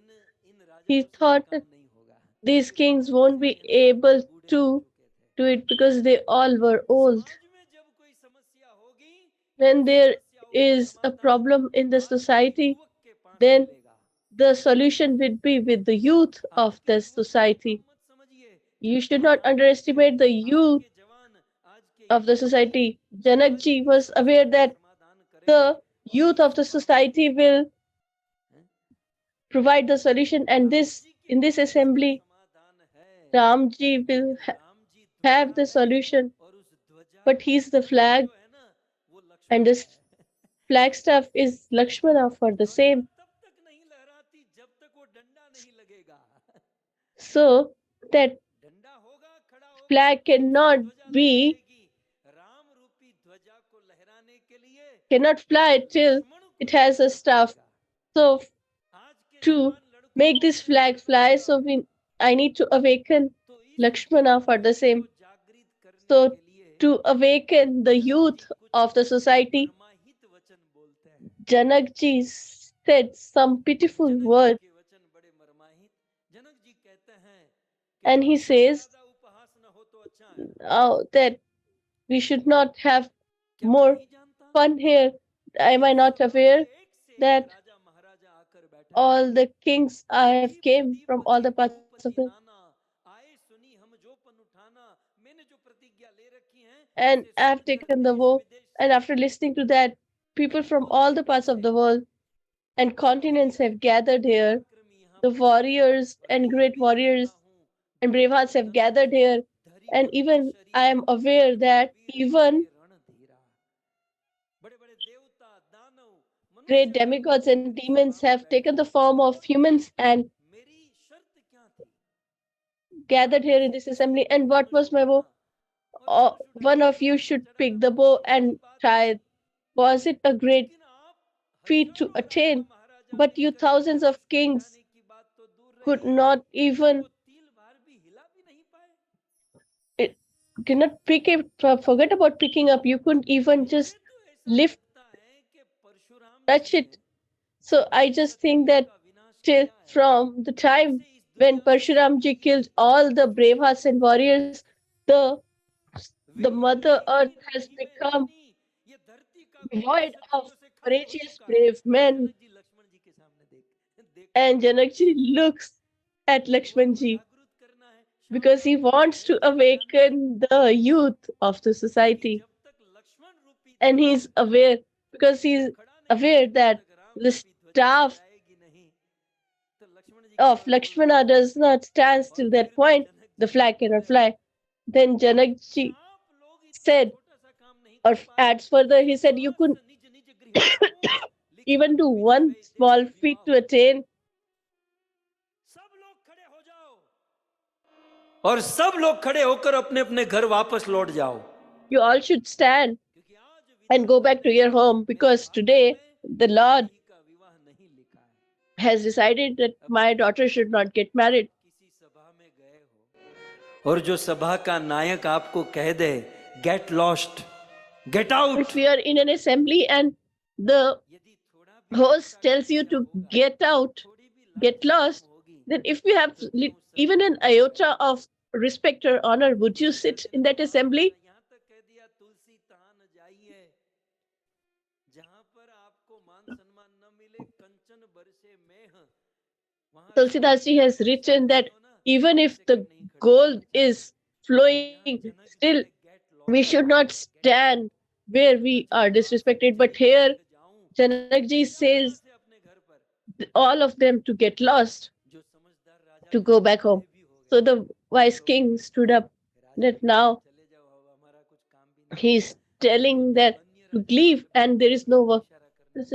He thought that these kings won't be able to do it because they all were old. When there is a problem in the society, then the solution would be with the youth of the society. You should not underestimate the youth of the society. Janakji was aware that the youth of the society will provide the solution, and this in this assembly, Ramji will have the solution. But he's the flag, and this flag staff is Lakshmana for the same. So that flag cannot fly till it has a staff. So to make this flag fly, I need to awaken Lakshmana for the same. So to awaken the youth of the society, Janakji said some pitiful words, and he says that we should not have more fun here. Am I not aware that all the kings I have came from all the parts of the and I have taken the vow, and after listening to that, people from all the parts of the world and continents have gathered here. The warriors and great warriors and brave hearts have gathered here, and even I am aware that even great demigods and demons have taken the form of humans and gathered here in this assembly. And what was my vow? One of you should pick the bow and try. Was it a great feat to attain? But you thousands of kings could not even it, cannot pick it. Forget about picking up. You couldn't even just lift, touch it. So I just think that till from the time when Parshuramji killed all the brave hearts and warriors, the the Mother Earth has become void of courageous brave men. And Janakji looks at Lakshmanji because he wants to awaken the youth of the society. And he's aware because he's aware that the staff of Lakshmana does not stand till that point, the flag cannot fly. Then Janakji said, or adds further, he said, you could even do one small feat to attain. और सब लोग खड़े होकर अपने अपने घर वापस लौट जाओ. You all should stand and go back to your home because today the Lord has decided that my daughter should not get married. और जो सभा का नायक आपको कह दे get lost, get out. If we are in an assembly and the host tells you to get out, get lost, then if we have even an iota of respect or honor, would you sit in that assembly? Tulsidas ji has written that even if the gold is flowing, still we should not stand where we are disrespected. But here, Janakji says all of them to get lost, to go back home. So the wise king stood up that now he's telling that to leave and there is no work.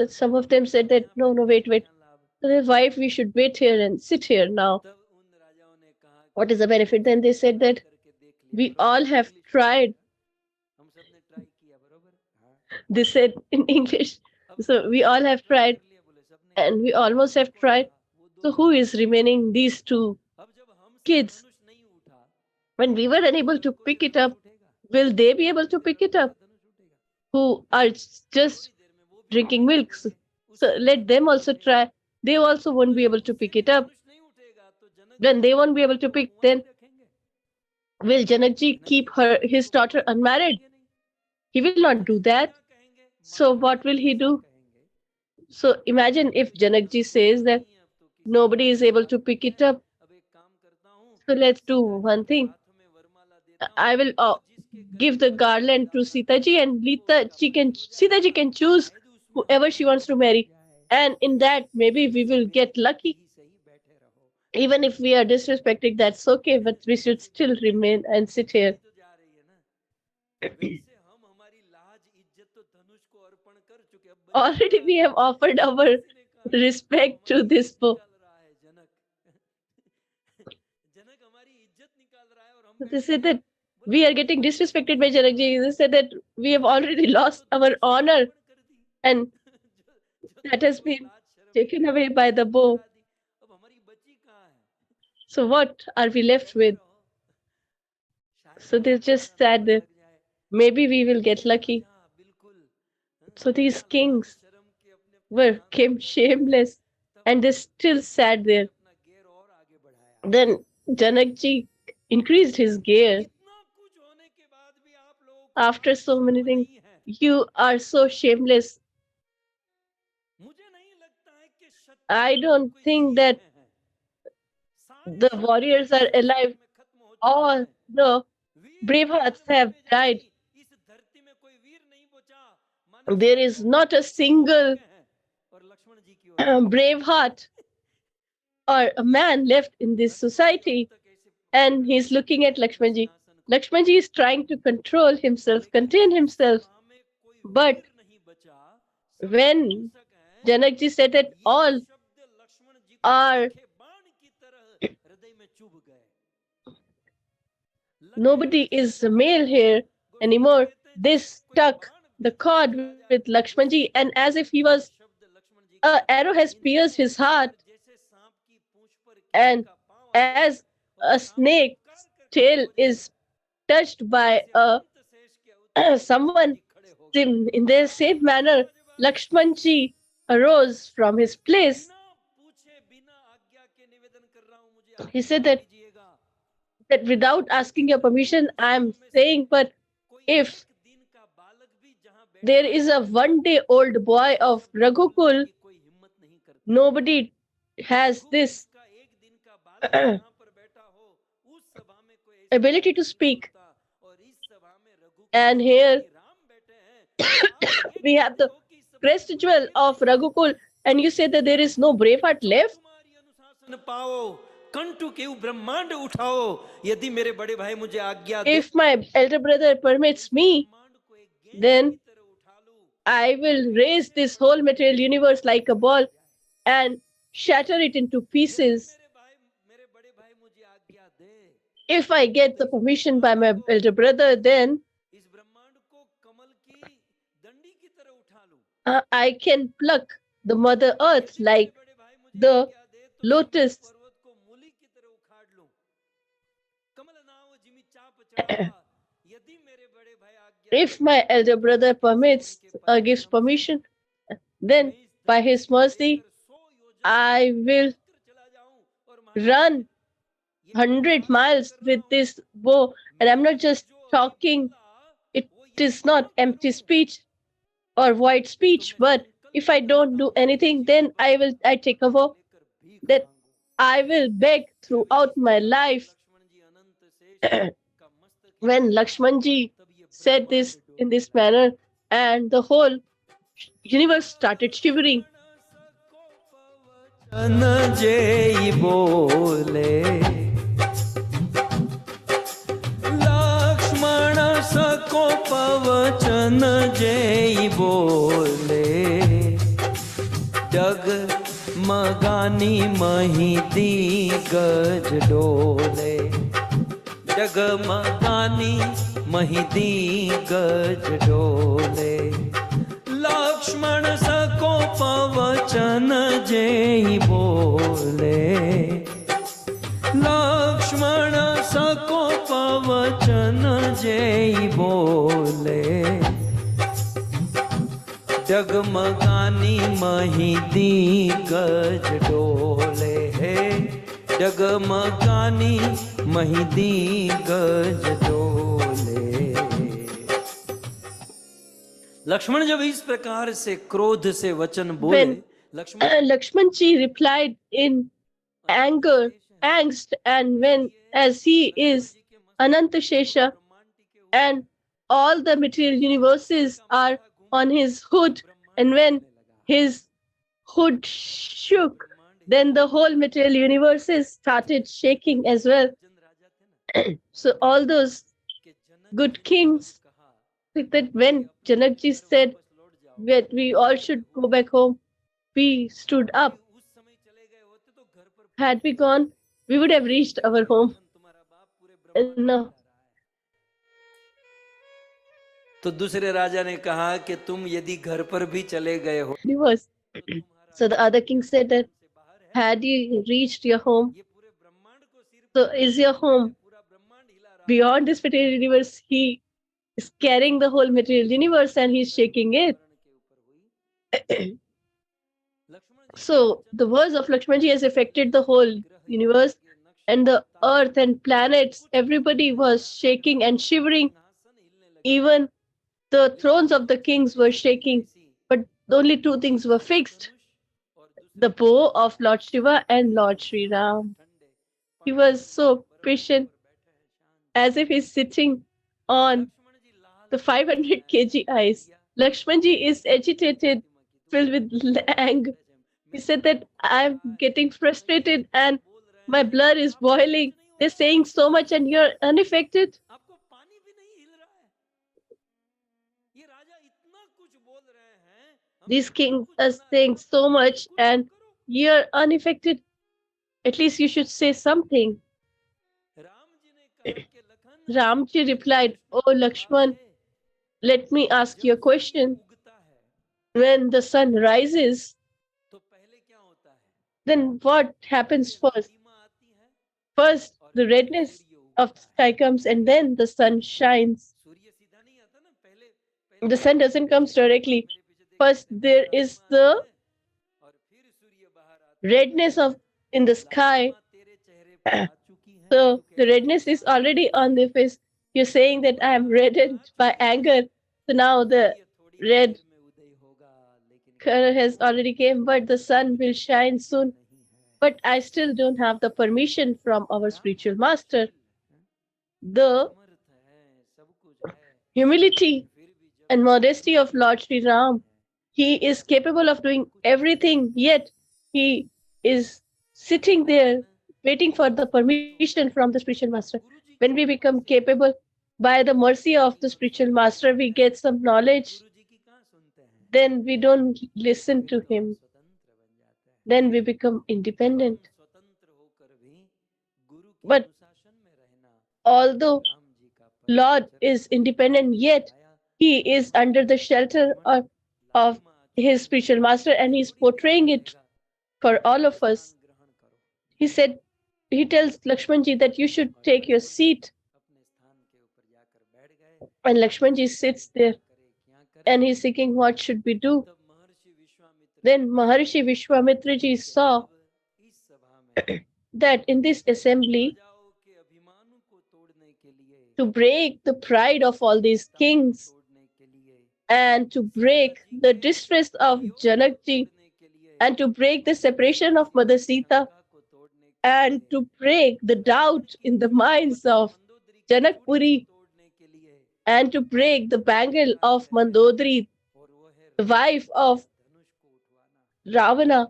Some of them said that no, wait. Why we should wait here and sit here now? What is the benefit? Then they said that we all have tried. They said in English. So we all have tried and we almost have tried. So who is remaining? These two kids. When we were unable to pick it up, will they be able to pick it up? Who are just drinking milk? So let them also try. They also won't be able to pick it up. When they won't be able to pick, then will Janakji keep his daughter unmarried? He will not do that. So what will he do? So imagine if Janakji says that nobody is able to pick it up. So let's do one thing. I will give the garland to Sita ji, and Sita ji can choose whoever she wants to marry. And in that, maybe we will get lucky. Even if we are disrespecting, that's okay, but we should still remain and sit here. Already we have offered our respect to this book. They said that we are getting disrespected by Janakji. They said that we have already lost our honor and that has been taken away by the bow. So what are we left with? So they just said that maybe we will get lucky. So these kings came shameless and they still sat there. Then Janakji increased his gear. After so many things, you are so shameless. I don't think that the warriors are alive. All the brave hearts have died. There is not a single brave heart or a man left in this society. And he's looking at Lakshmanji. Lakshmanji is trying to control himself, contain himself. But when Janakji said that all are nobody is male here anymore, they stuck the cord with Lakshmanji, and as if he was a arrow has pierced his heart, and as a snake's tail is touched by someone, in the same manner, Lakshmanji arose from his place. He said that without asking your permission, I am saying, but if there is a 1-day-old boy of Raghukul, nobody has this ability to speak. And here we have the crest jewel of Raghukul, and you say that there is no brave heart left. If my elder brother permits me, then I will raise this whole material universe like a ball and shatter it into pieces. If I get the permission by my elder brother, then I can pluck the Mother Earth like the lotus. If my elder brother gives permission, then by his mercy, I will run 100 miles with this bow. And I'm not just talking, it is not empty speech or void speech, but if I don't do anything, then I take a vow that I will beg throughout my life. When Lakshmanji said this in this manner, and the whole universe started shivering. पवचन जय बोले जग मगा मही दिग्गज डोले, जगमगानी मही दिग्गज डोले। लक्ष्मण सको पवचन जेहि बोले, लक्ष्मण सको पवचन जेहि बोले। जगमगानी मही दिग्गज डोले, जगमगानी मही दिग्गज डोले। लक्ष्मण जब इस प्रकार से क्रोध से वचन बोले, Lakshman ji replied in anger, angst, and when as he is Ananta Shesha and all the material universes are on his hood, and when his hood shook, then the whole material universes started shaking as well. So all those good kings, that when Janakji said that we all should go back home, we stood up. Had we gone, we would have reached our home. No. तो दूसरे राजा ने कहा कि तुम यदि घर पर भी चले गए हो, So the other king said that had you reached your home, so is your home beyond this material universe? He is carrying the whole material universe and he's shaking it. So the words of Lakshmanji has affected the whole universe, and the earth and planets, everybody was shaking and shivering. Even the thrones of the kings were shaking, but only two things were fixed: the bow of Lord Shiva and Lord Sri Ram. He was so patient, as if he's sitting on the 500 kg ice. Lakshmanji is agitated, filled with anger. He said that I'm getting frustrated and my blood is boiling. They're saying so much and you're unaffected. These kings are saying so much and you're unaffected. At least you should say something. Ramji replied, "Oh Lakshman, let me ask you a question. When the sun rises, then what happens first? First, the redness of the sky comes and then the sun shines. The sun doesn't come directly. First, there is the redness of in the sky. So the redness is already on the face. You're saying that I am reddened by anger. So now the red color has already came, but the sun will shine soon. But I still don't have the permission from our spiritual master. The humility and modesty of Lord Sri Ram. He is capable of doing everything, yet he is sitting there waiting for the permission from the spiritual master. When we become capable, by the mercy of the spiritual master, we get some knowledge, then we don't listen to him. Then we become independent. But although Lord is independent, yet he is under the shelter of his spiritual master and he's portraying it for all of us. He said, he tells Lakshmanji that you should take your seat. And Lakshmanji sits there and he's thinking, what should we do? Then Maharishi Vishwamitraji saw that in this assembly, to break the pride of all these kings and to break the distress of Janakji and to break the separation of Mother Sita and to break the doubt in the minds of Janakpuri and to break the bangle of Mandodari, the wife of Ravana.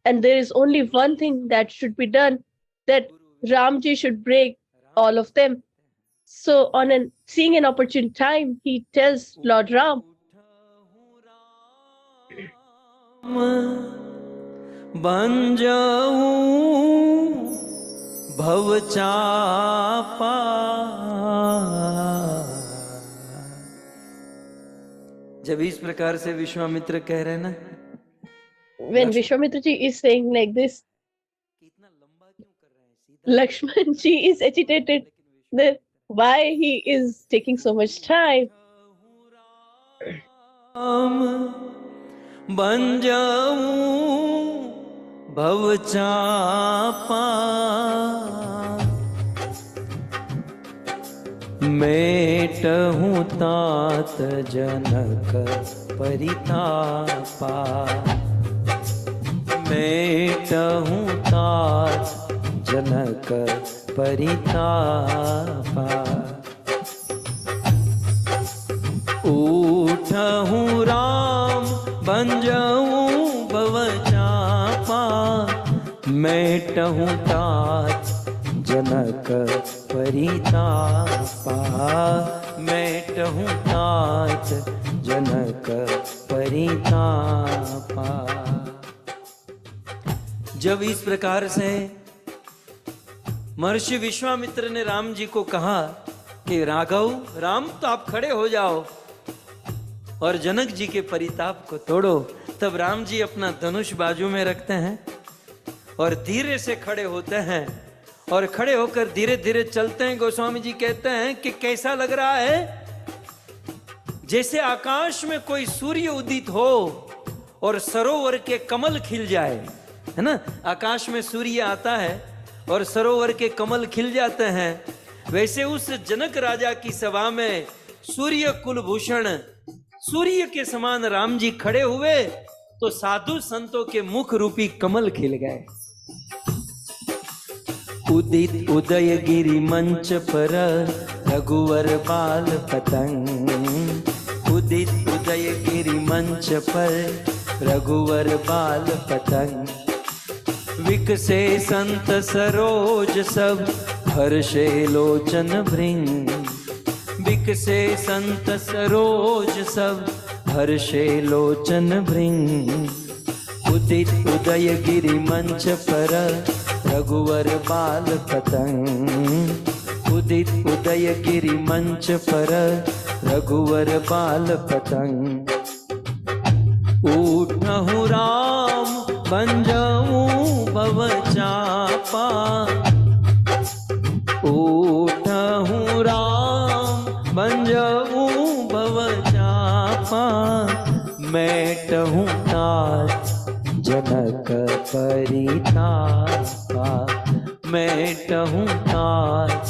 And there is only one thing that should be done, that Ramji should break all of them. So on seeing an opportune time, he tells Lord Ram, बन जाऊं भव चापा। जब इस प्रकार से विश्वामित्र कह रहे ना, when Vishwamitra ji is saying like this, इतना लंबा क्यों कर रहे हैं, सीधा Lakshman ji is agitated that why he is taking so much time. Ram बन जाऊं भव चापा। मेटहूं तात जनक परितापा। मेटहूं तात जनक परितापा। उठहूं राम बन जाऊं भव चापा। मेटहूं तात जनक परितापा। मेटहूं तात जनक परितापा। जब इस प्रकार से महर्षि विश्वामित्र ने राम जी को कहा कि राघव, राम तो आप खड़े हो जाओ और जनक जी के परिताप को तोड़ो, तब राम जी अपना धनुष बाजू में रखते हैं और धीरे से खड़े होते हैं और खड़े होकर धीरे धीरे चलते हैं। गोस्वामी जी कहते हैं कि कैसा लग रहा है, जैसे आकाश में कोई सूर्य उदित हो और सरोवर के कमल खिल जाए, है ना। आकाश में सूर्य आता है और सरोवर के कमल खिल जाते हैं, वैसे उस जनक राजा की सभा में सूर्य कुलभूषण सूर्य के समान राम जी खड़े हुए तो साधु संतों के मुख रूपी कमल खिल गए। उदित उदय गिरि मंच पर रघुवर बाल पतंग। उदित उदय गिरि मंच पर रघुवर बाल पतंग। विकसे संत सरोज सब हर्षे लोचन भृंग। विकसे संत सरोज सब हर्षे लोचन भृंग। उदित उदय गिरि मंच पर रघुवर बाल पतंग। उदित उदय गिरि मंच पर रघुवर बाल पतंग। उठहूं राम बन जाऊं भव चापा। उठहूं राम बन जाऊं भव चापा। मेटहूं तात जनक परितापा। मेटहूं तात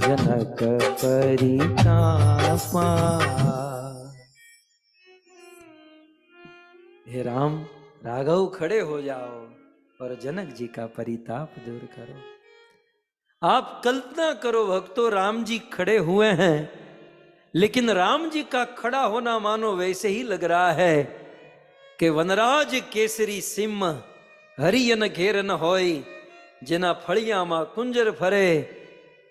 जनक परितापा। हे राम, राघव खड़े हो जाओ और जनक जी का परिताप दूर करो। आप कल्पना करो भक्तों, राम जी खड़े हुए हैं, लेकिन राम जी का खड़ा होना मानो वैसे ही लग रहा है कि वनराज केसरी सिंह हरियन घेर न होय। जिना फड़िया मा कुंजर फरे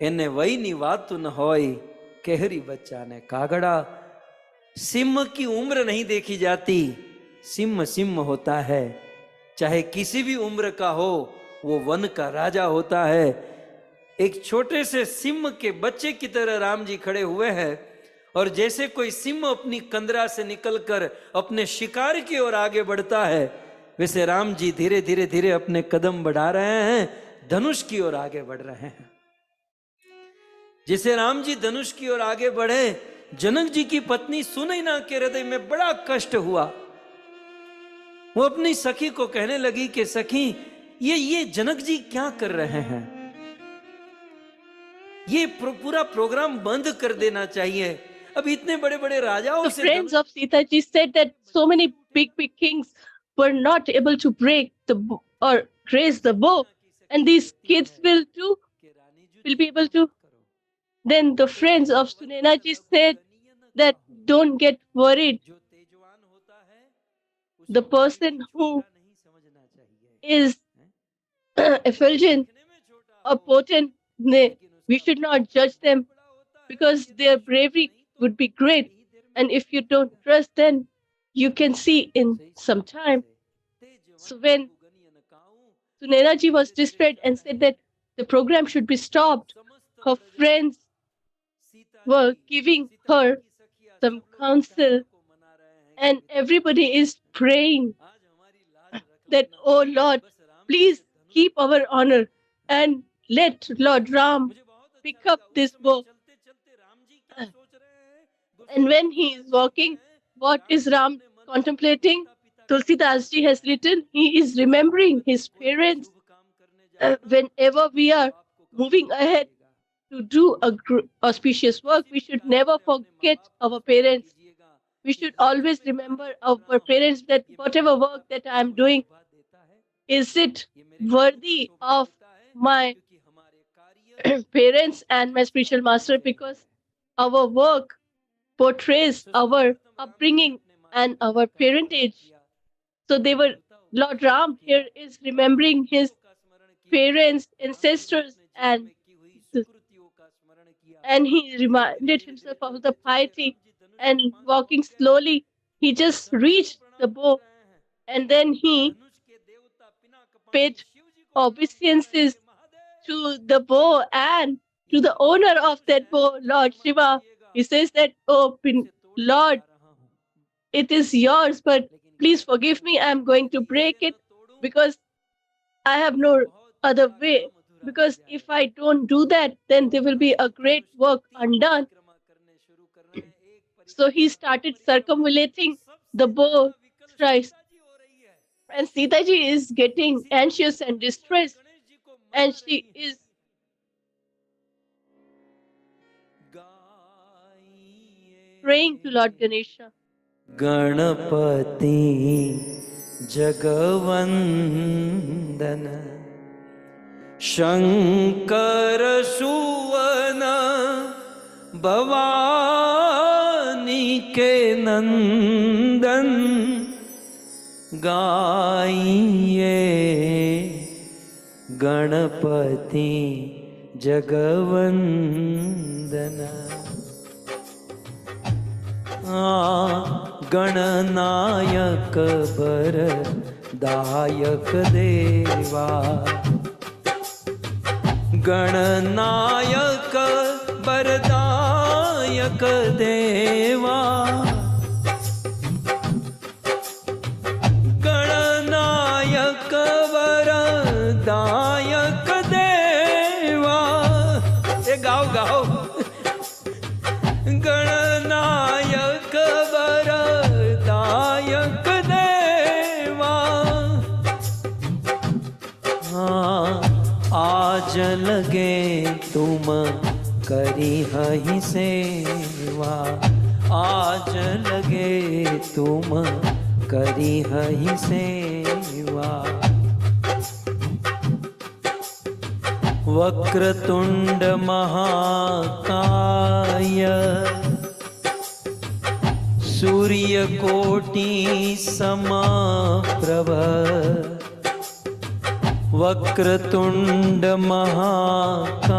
एने वही वातु न होय। केहरी बच्चा ने कागड़ा। सिंह की उम्र नहीं देखी जाती, सिंह सिंह होता है, चाहे किसी भी उम्र का हो, वो वन का राजा होता है। एक छोटे से सिंह के बच्चे की तरह राम जी खड़े हुए हैं और जैसे कोई सिंह अपनी कंदरा से निकलकर अपने शिकार की ओर आगे बढ़ता है, वैसे राम जी धीरे धीरे धीरे अपने कदम बढ़ा रहे हैं, धनुष की ओर आगे बढ़ रहे हैं। जैसे राम जी धनुष की ओर आगे बढ़े, जनक जी की पत्नी सुनैना के हृदय में बड़ा कष्ट हुआ। वो अपनी सखी को कहने लगी कि सखी, ये जनक जी क्या कर रहे हैं, ये पूरा प्रोग्राम बंद कर देना चाहिए। अब इतने बड़े बड़े राजाओं से, the friends of Sita ji said that so many big kings were not able to break the or raise the bow, and these kids will be able to. Then the friends of Sunena ji said that don't get worried. The person who is effulgent or potent, we should not judge them because their bravery would be great. And if you don't trust, then you can see in some time. So when Sunaina ji was distraught and said that the program should be stopped. Her friends were giving her some counsel, and everybody is praying that, oh Lord, please keep our honor and let Lord Ram pick up this bow. And when he is walking, what is Ram contemplating? Tulsidas ji has written, he is remembering his parents. Whenever we are moving ahead to do a auspicious work, we should never forget our parents. We should always remember our parents, that whatever work that I am doing, is it worthy of my parents and my spiritual master? Because our work portrays our upbringing and our parentage. So they were, Lord Ram here is remembering his parents, ancestors, and he reminded himself of the piety, and walking slowly, he just reached the bow, and then he paid obeisances to the bow and to the owner of that bow, Lord Shiva. He says that, oh Lord, it is yours, but please forgive me. I'm going to break it because I have no other way. Because if I don't do that, then there will be a great work undone. So he started circumambulating the bow thrice. And Sita ji is getting anxious and distressed. And she is praying to Lord Ganesha. Ganpati जगवंदन Shankar सुवन भवानी के नंदन गाइए गणपति जगवंदन गणनायक बर दायक देवा गणनायक बरदायक देवा गणनायक बरदायक देवा ये गाओ गाओ गणनायक बरदायक देवा आज लगे तुम करी हही सेवा आज लगे तुम करी हही सेवा वक्रतुंड महाकाय सूर्यकोटि समप्रभ वक्रतुंड महाकाय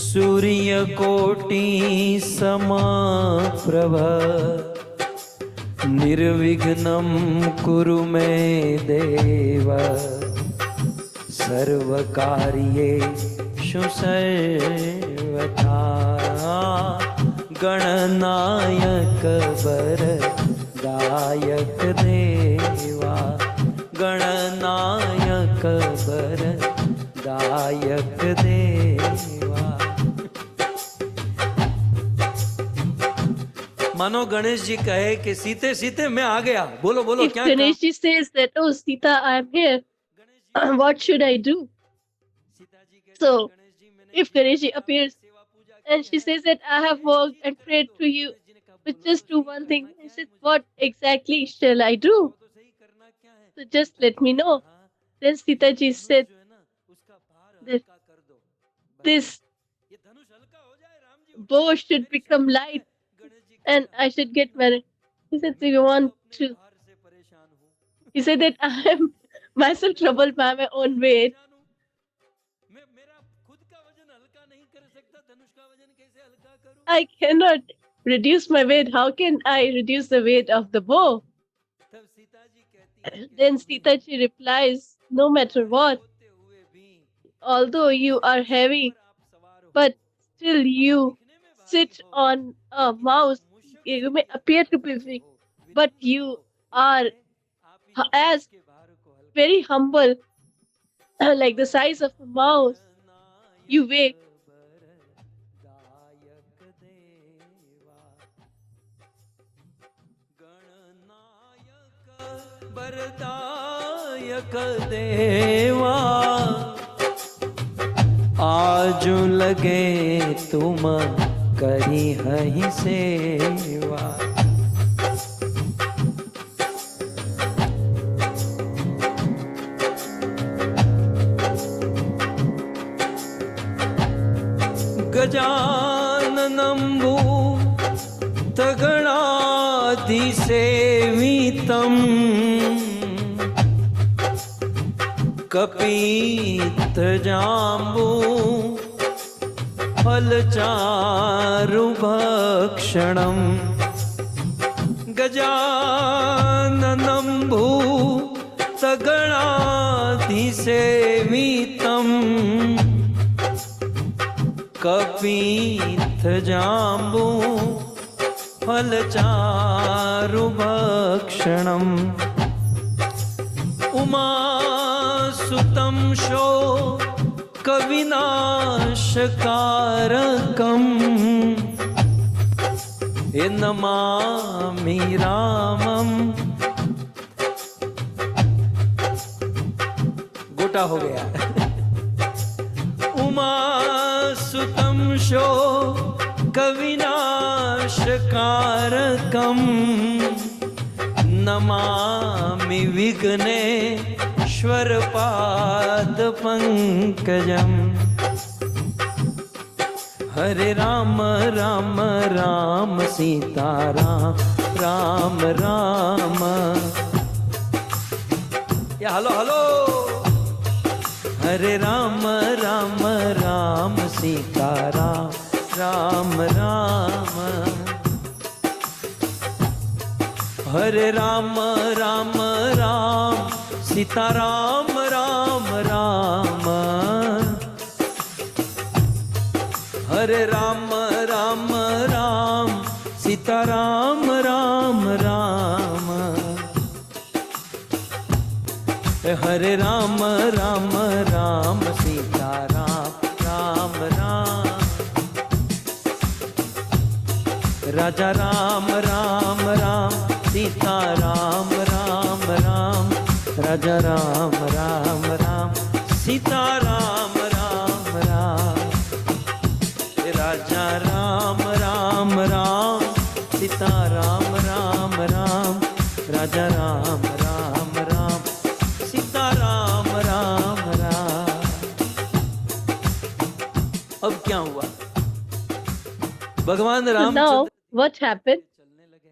सूर्यकोटि समप्रभ निर्विघ्नं कुरु मे देव सर्वकार्येषु सर्वदा गणनायक बरदायक देवा गणनायक बरदायक देवा मानो गणेश जी कहे कि सीते सीते मैं आ गया बोलो बोलो If क्या Ganesh ji says that, oh Sita, I am here, what should I do? So if Ganesh ji appears and she says that I have worked and prayed to you, but just do one thing. I said, what exactly shall I do? So just let me know. Then Sita ji said that this bow should become light and I should get married. He said, do you want to? He said that I am myself troubled by my own weight. I cannot reduce my weight. How can I reduce the weight of the bow? Then Sita ji replies, no matter what, although you are heavy, but still you sit on a mouse. You may appear to be weak, but you are as very humble, like the size of a mouse. You weigh. बरदायक देवा आजु लगे तुम करी हहि सेवा। गजाननम्बू तगणाधिसेवितम् कपीतजाम्बू फलचारुभक्षणम्। गजाननम्बू तगणाधिसेवितम् कपीतजाम्बू फलचारुभक्षणम्। उमासुतं show कविनाशकारकम् ये नमामि रामम्। गोटा हो गया। उमासुतं शो कविनाशकारकम् नमामि विघ्नेश्वर पादपङ्कजम्। हरे राम राम राम सीता राम राम राम। या हलो हलो। हरे राम राम राम सीता राम राम राम। हरे राम राम राम सीता राम राम राम। हरे राम राम राम सीता राम राम राम। हरे राम राम राम सीता राम राम राम। राजा राम राम राम सीता राम राम राम। राजा राम राम राम सीता राम राम राम। राजा राम राम राम सीता राम राम राम। राजा राम राम राम सीता राम राम राम। अब क्या हुआ? भगवान So Ramchandra now, what happened?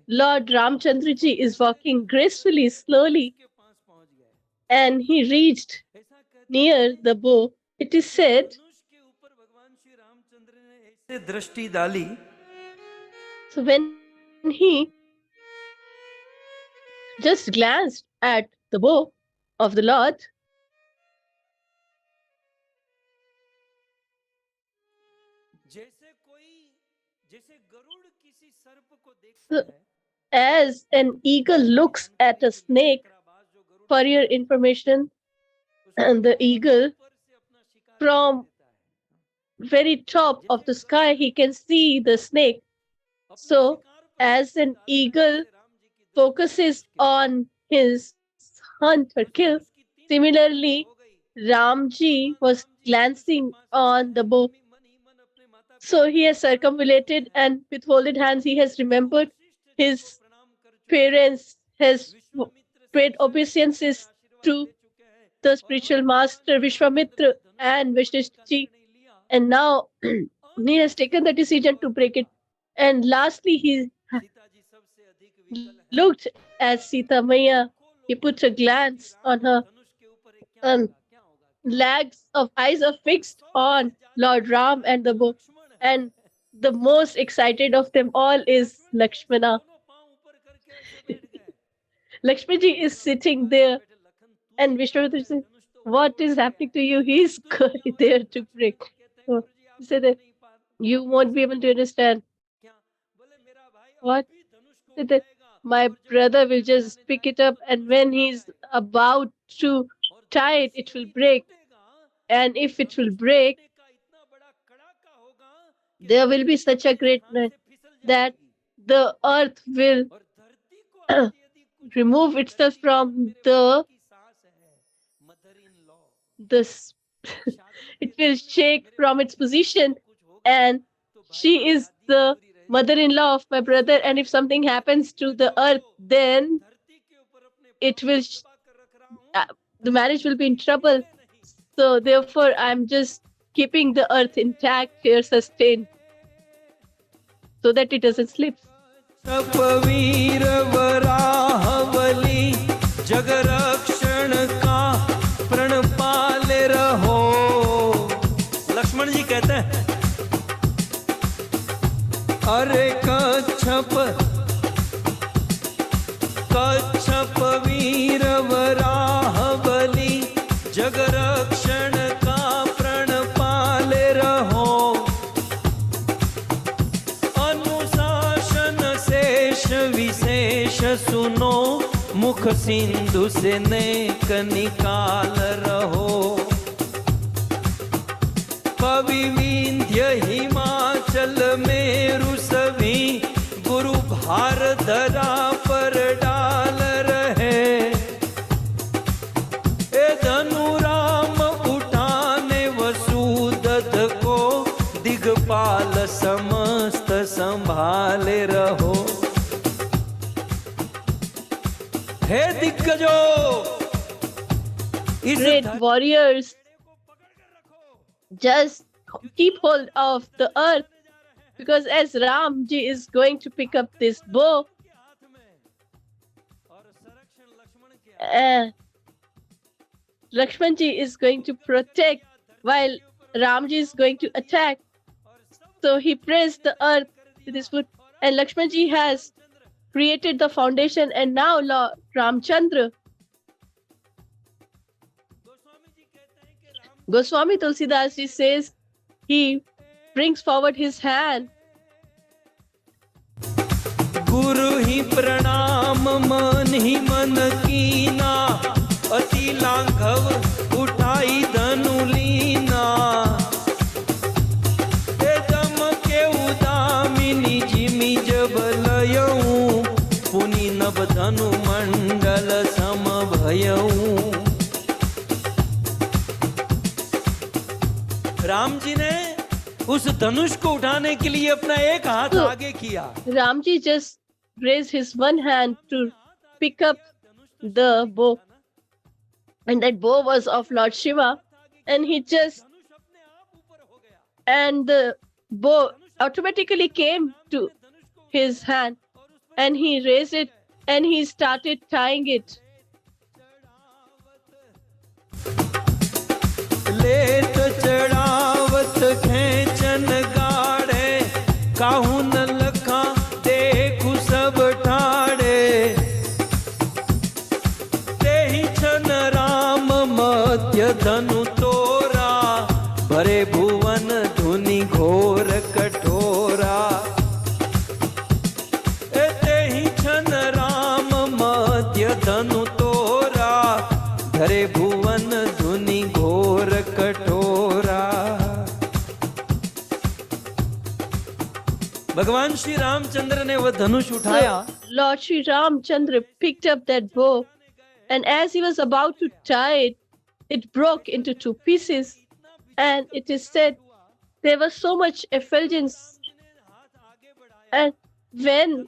Lord Ramchandra ji is walking gracefully, slowly, and he reached near the bow. It is said, दृष्टि डाली so when he just glanced at the bow of the Lord, so as an eagle looks at a snake, for your information, and the eagle from very top of the sky, he can see the snake. So, as an eagle focuses on his hunt or kill, similarly, Ramji was glancing on the bow. So he has circumambulated and with folded hands he has remembered his parents, has paid obeisances to the spiritual master Vishwamitra and Vishnuji, and now he has taken the decision to break it. And lastly, he looked at Sita Maya. He put a glance on her, and lags of eyes are fixed on Lord Ram and the bow. And the most excited of them all is Lakshmana. Lakshmi ji is sitting there, and Vishwamitra says, "What is happening to you?" He's going there to break. So he said that you won't be able to understand. What? Said that my brother will just pick it up, and when he's about to tie it, it will break. And if it will break, there will be such a great noise that the earth will remove itself from the it will shake from its position, and she is the mother-in-law of my brother, and if something happens to the earth, then it will uh, the marriage will be in trouble. So therefore I'm just keeping the earth intact here, sustained, so that it doesn't slip. वीर वराहवली जग रक्षण का प्रण पाले रहो। लक्ष्मण जी कहते हैं अरे कच्छप कच्छप वीर वराहवली जग रक्षण का प्रण पाले रहो। विशेष सुनो मुख सिंधु से नेक निकाल रहो। कवि विंध्य हिमाचल मेरु सभी गुरु भार धरा पर डाल रहे। ए धनु राम उठाने वसुदत को दिगपाल समस्त संभाले रहो। हे दिग्गजो, Great warriors, just keep hold of the earth, because as Ramji is going to pick up this bow, Lakshmanji is going to protect while Ramji is going to attack. So he praised the earth with his foot, and Lakshmanji has created the foundation, and now Lord Ramchandra. Goswami Tulsidas ji says he brings forward his hand. गुरु ही प्रणाम मन ही मन कीना अति लाघव उठाई धनु लीना। दम के उदामिनी जिमि जब लयऊं पुनि नभ धनु मंडल सम भयऊं। राम जी ने उस धनुष को उठाने के लिए अपना एक हाथ आगे किया। Ramji just raised his one hand to pick up the bow, and that bow was of Lord Shiva, and the bow automatically came to his hand, and he raised it and he started tying it. लेत चढ़ावत खेचन गाड़े काहू न लखा देखु सब ठाड़े। तेहि छन राम मध्य धनु तोरा भरे भुवन धुनि घोर कठोरा। तेहि छन राम मध्य धनु तोरा भरे भुवन धुनि घोर कठोरा। भगवान श्री रामचंद्र ने वह धनुष उठाया। Lord Sri Ramchandra picked up that bow, and as he was about to tie it, it broke into two pieces, and it is said there was so much effulgence, and when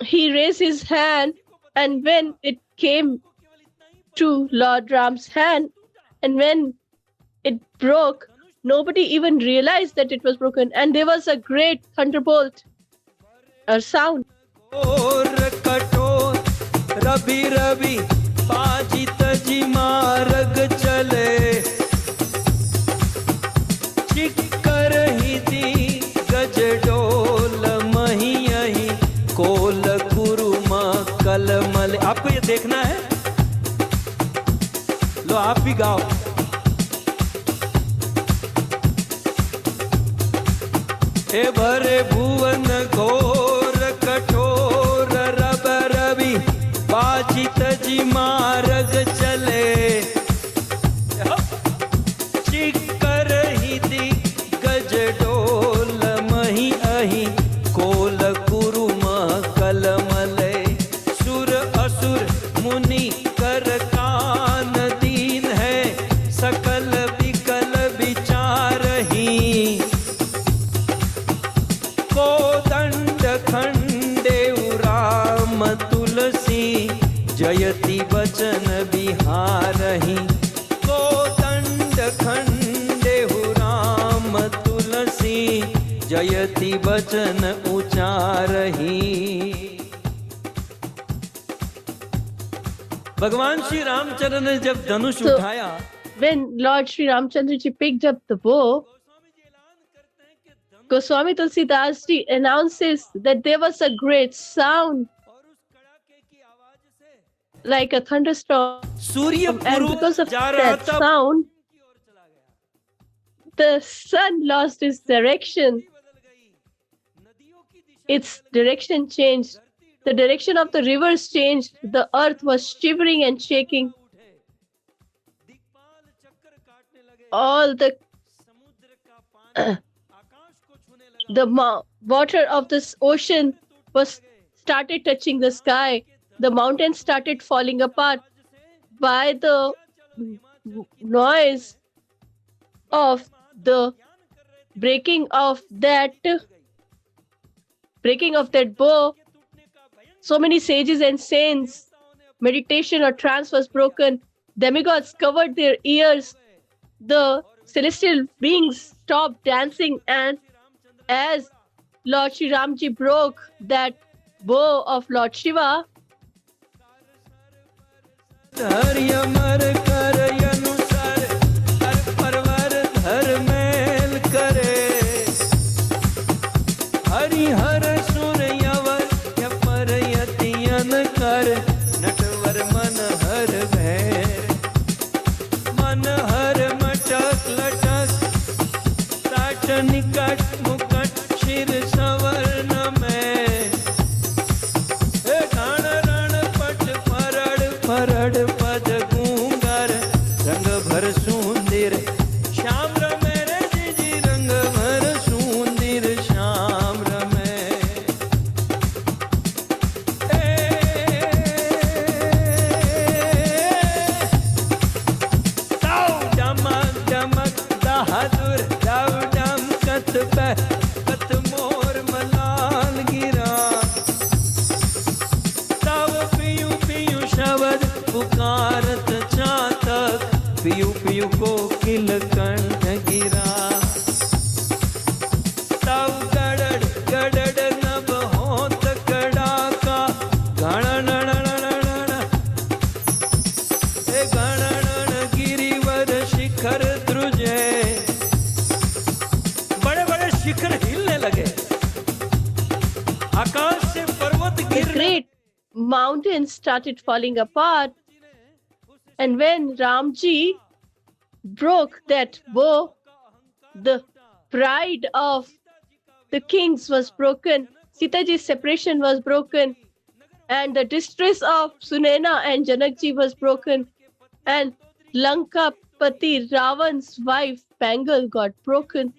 he raised his hand, and when it came to Lord Ram's hand, and when it broke, nobody even realized that it was broken, and there was a great thunderbolt or sound. Ravi Ravi पाजित जी मार्ग चले चिक्कर ही दी गज डोल मही यही कोल कुरु तो आप भी गाओ। हे भरे भुवन घोर कठोर रब रवि बाजित जी मार्ग चले चिकर ही दी गज डोल मही अही कोल कुरुम कलमले सुर असुर मुनि कर कान दीन है सकल विकल विचारही को दंड खंडे राम तुलसी जयति बचन बिहारही को दंड खंडे राम तुलसी जयति बचन उचारही। भगवान श्री रामचंद्र ने जब धनुष उठाया, when Lord Sri Ramchandra ji picked up the bow, Goswami Tulsidas ji announces that there was a great sound like a thunderstorm, and because of that sound, the sun lost its direction. Its direction changed. The direction of the rivers changed. The earth was shivering and shaking. All the water of this ocean was started touching the sky. The mountains started falling apart by the noise of the breaking of that bow. So many sages and saints, meditation or trance was broken. Demigods covered their ears. The celestial beings stopped dancing, and as Lord Shri Ramji broke that bow of Lord Shiva, Natwar मन हर भैर मन हर मटक लटक साठ निकट मुकट शिर सवर्ण में घाण रण पट फरड़ फरड़ पद गूंगर रंग भर सुंदर श्याम रमे रे जी रंग भर सुंदर श्याम रमे। बहादुर डम डम कत मोर मलाल गिरा तब पियू पियू शब्द पुकारत चातक पियू पियू को किल कंठ गिरा तब गड़ड़ गड़ड़ नभ होत कड़ाका घण घण गिरिवर शिखर द्रुजे शिखर हिलने लगे आकाश से पर्वत the गिर great mountains started falling apart. And when Ramji broke that bow, the pride of the kings was broken, Sitaji's separation was broken, and the distress of Sunena and Janakji was broken, and Lankapati Ravan's wife Bangal got broken.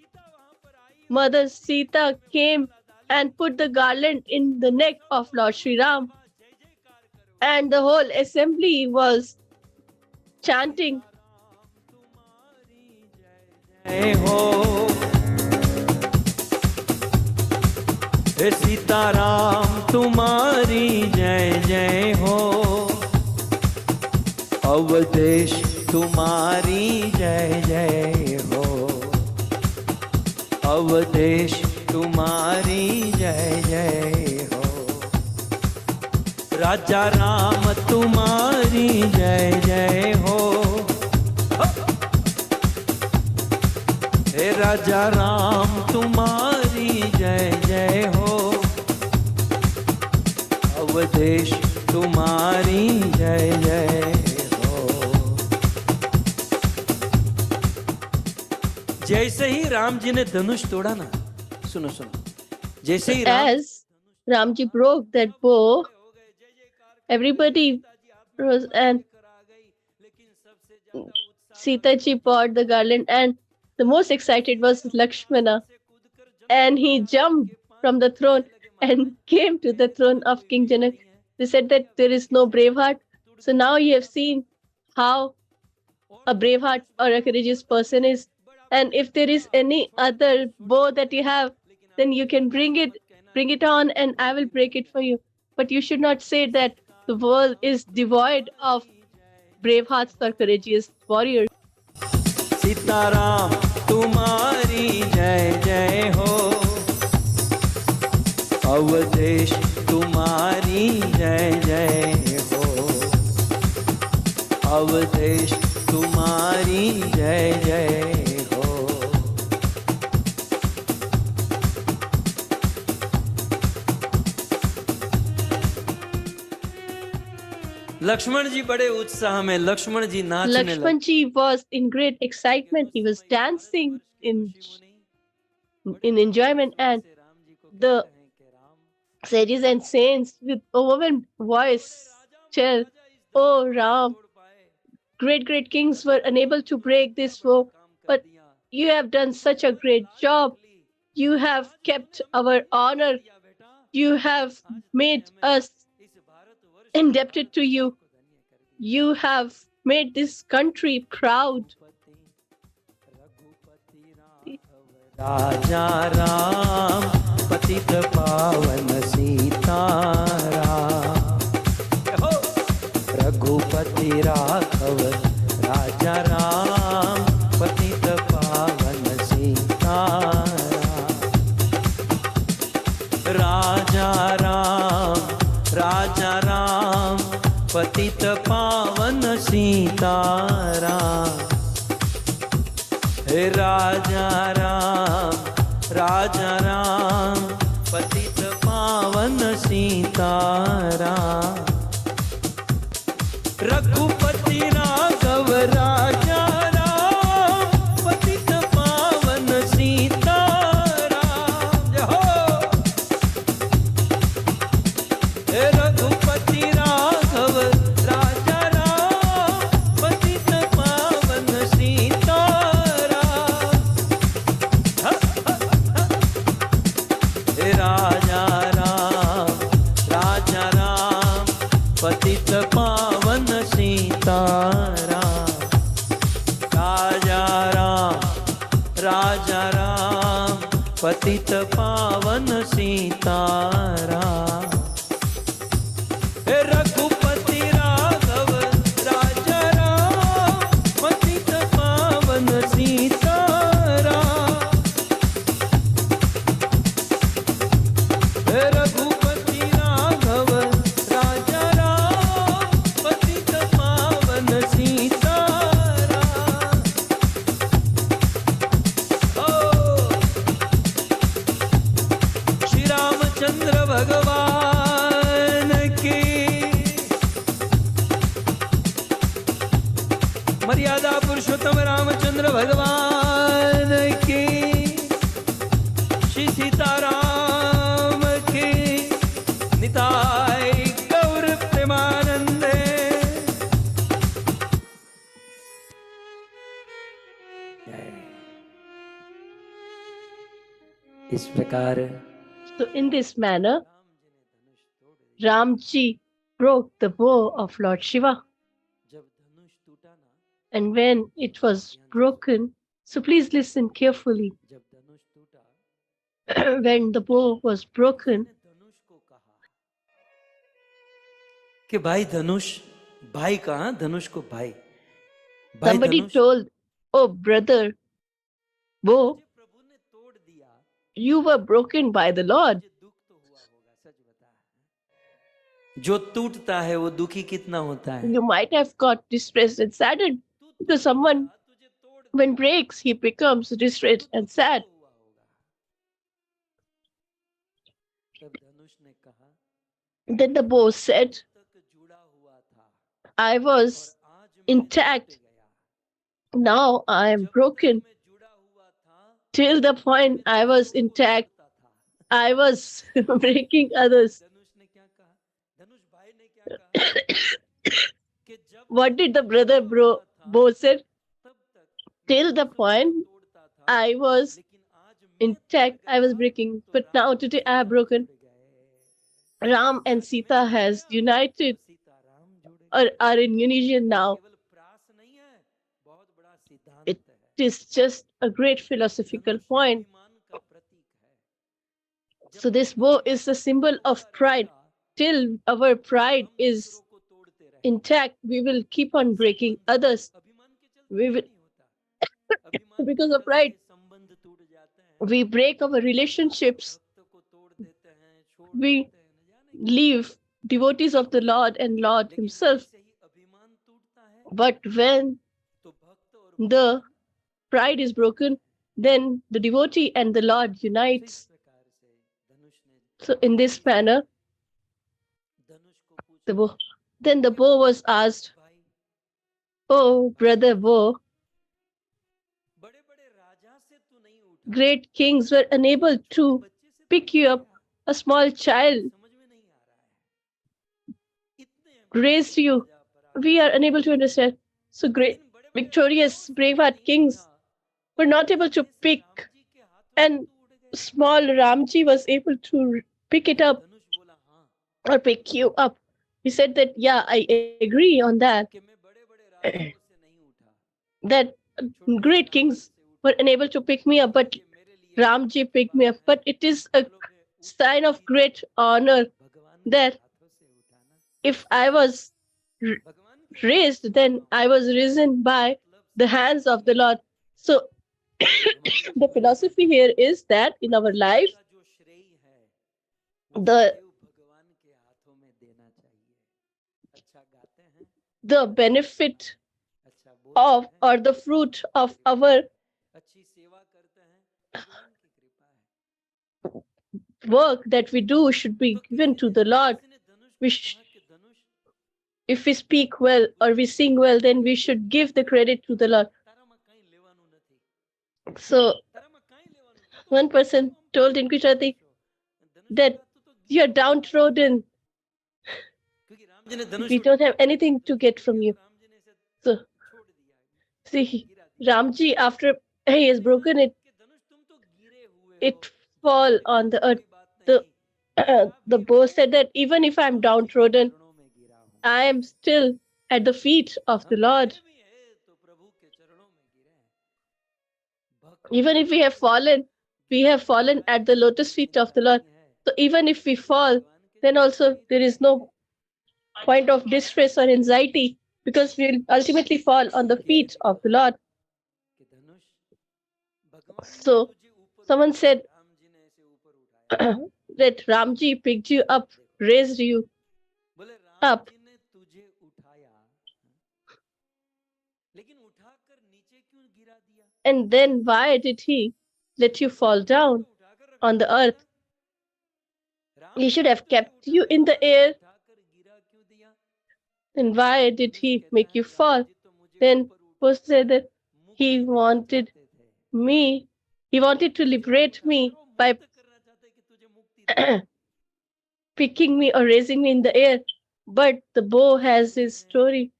Mother Sita came and put the garland in the neck of Lord Sri Ram, and the whole assembly was chanting, जय हो हे सीताराम तुम्हारी जय जय हो अवधेश तुम्हारी जय जय हो अवधेश तुम्हारी जय जय हो राजा राम तुम्हारी जय जय हो हे राजा राम तुम्हारी जय जय हो अवधेश तुम्हारी जय जय हो जैसे ही राम जी ने धनुष तोड़ा ना, सुनो सुनो, जैसे ही As Ramji broke that bow, everybody rose and Sita ji bought the garland, and the most excited was Lakshmana, and he jumped from the throne and came to the throne of King Janak. They said that there is no brave heart. So now you have seen how a brave heart or a courageous person is. And if there is any other bow that you have, then you can bring it on, and I will break it for you. But you should not say that the world is devoid of brave hearts or courageous warriors. Sitaram तुम्हारी जय जय हो, अवधेश तुम्हारी जय जय हो, अवधेश तुम्हारी जय जय हो। लक्ष्मण जी बड़े उत्साह में, लक्ष्मण जी नाचने लगे। Lakshman ji was in great excitement. He was dancing in enjoyment, and the sages and saints with overwhelmed voice said, "Oh Ram, great kings were unable to break this vow, but you have done such a great job. You have kept our honor. You have made us indebted to you. You have made this country proud." राजा राम पतित पावन सीताराम, रघुपति राघव राजा राम पतित पावन सीताराम, राजा राम पतित पावन सीताराम, हे राजा राम पतित पावन सीताराम, रघुपति राघव राजा राम पतित पावन सीताराम, जय हो। हे रघुपति राघव राजा राम पतित पावन सीताराम, हे राजा राम पतित पावन सीताराम, राजा राम पतित पावन सीताराम, हे रघुपति राघव राजा राम पतित पावन सीताराम, हे रघुपति राघव राजा राम पतित पावन सीताराम। ओ श्री रामचंद्र भगवान की, मर्यादा पुरुषोत्तम रामचंद्र भगवान की, श्री सीताराम की, निताय गौर प्रेमानंदे। इस प्रकार So in this manner, Ramji broke the bow of Lord Shiva. And when it was broken, so please listen carefully. When the bow was broken, कि भाई धनुष, भाई कहा धनुष को भाई, somebody told, "Oh brother, bow, you were broken by the Lord." जो टूटता है वो दुखी कितना होता है। You might have got distressed and saddened, because someone, when breaks, he becomes distressed and sad. Then the bow said, "I was intact, now I am broken. till the point I was intact, I was breaking others. धनुष ने क्या कहा, धनुष भाई ने क्या कहा कि जब What तक did the वो brother वहां था Bo said? तब तक मैं Till the दूसरों को point तोड़ता था, I was लेकिन आज मैं टूट intact, I was गया breaking. तो But now Ram today I have Sita broken. जुड़ गए। Ram and आज मैं Sita टूट has गया united तो सीता राम जुड़ or गए। are in unison ये now. केवल प्रास नहीं है, बहुत बड़ा It सिद्धांत है। is just a great philosophical Dhanush point. अभिमान का प्रतीक है। जब So तक this bow अभिमान is a symbol of होता pride. रहेगा, Till our pride हम is दूसरों को तोड़ते रहेंगे। intact, we will keep on breaking संबंध others. अभिमान के चलते We कुछ will, नहीं होता, अभिमान के because of चलते pride, संबंध टूट जाते हैं, we break our relationships. भक्त को तोड़ देते हैं, छोड़ We देते हैं, न जाने क्या। leave devotees of the Lord and Lord लेकिन Himself. जैसे ही अभिमान टूटता है But when तो भक्त और the भगवान pride is broken, then the devotee and the Lord तो इस unites. प्रकार से धनुष ने So in this manner, धनुष को the पूछा bow, then the कि bow was asked, भाई, "Oh, brother bow, बड़े बड़े राजा से तू नहीं उठा, great kings were unable छोटे to बच्चे से तू pick नहीं you up. उठाया, A small child समझ में नहीं आ रहा है, इतने raised you. Raja We are पराक्रमी, unable to understand." So great, इन बड़े बड़े victorious, राजाओं से तू braveheart नहीं kings उठा, were और not able to नन्हे से pick, राम जी के हाथों से and तू उड़ गया। small Ramji was able to pick it up धनुष बोला हाँ, or pick you up. He said that, yeah, I agree on that, कि मैं बड़े बड़े राजाओं से नहीं उठा, that छोटे से great राम जी kings से were उठा, unable to pick me up, लेकिन but ये मेरे लिए Ramji गौरव की picked me बात up. है, But it is a चलो मैं उठा sign of भी तो great honor भगवान के that हाथों से उठा ना, if I was भगवान के हाथों से raised, then उठा I हूँ, was risen by मतलब the समझ hands of रही the है Lord. So हमारे the जीवन में philosophy here is that in our Pragati life, का जो श्रेय है वो the सदैव भगवान के हाथों में देना चाहिए। अच्छा गाते हैं, the benefit अच्छा बोलते of हैं, or the fruit भगवान of की कृपा our है, अच्छी सेवा करते हैं, भगवान की कृपा है। work that we do should be तो given to the Lord. किसी ने धनुष We को कहा कि धनुष if we speak well or we sing well, then we should give the credit to the Lord. તારામાં કંઈ લેવાનું નથી, So તારામાં કંઈ લેવાનું, તું તો one person આમ told in Gujarati છો। ધનુષ that બોલા તું તો you are ગીરો છે મારા, downtrodden. क्योंकि राम जी ने धनुष We don't have anything to get from you. Ram ji ने इसे So छोड़ दिया, see, गिरा दिया। Ramji, after he has broken it, कि धनुष तुम तो गिरे हुए हो, it fall on the earth. कोई बात The नहीं, गिरा the भी bow हूँ said that even if I am Ram ji के downtrodden, चरणों में गिरा हूँ। I am still at the feet of the हम Lord. गिरे भी हैं तो प्रभु के चरणों में गिरे हैं। भक्त Even if we have fallen, we have fallen at the lotus feet of the Lord. So even if we fall, then also there is no point of distress or anxiety because we will ultimately fall on the feet of the Lord. कि धनुष भगवान ने So तुझे ऊपर someone उठाया, said Ram ji ने ऐसे ऊपर उठाया, that Ramji picked you up, raised you बोले राम up, जी ने तुझे उठाया, लेकिन उठाकर नीचे क्यों गिरा दिया? and then why did he let you fall तो down उठाकर रखना on the चाहिए earth? ना, राम He जी should ने have तुझे kept you in उठाया, the air. उठाकर गिरा क्यों दिया? Then why did Dhanush he कहता make है you राम fall? जी तो मुझे Then ऊपर was उठाकर said that he मुक्ति देना wanted चाहते थे, me, he wanted to तुझे liberate उठाकर me वो by मुक्त करना चाहते कि तुझे मुक्ति दे। picking me or raising me in the air. But the bow has his story.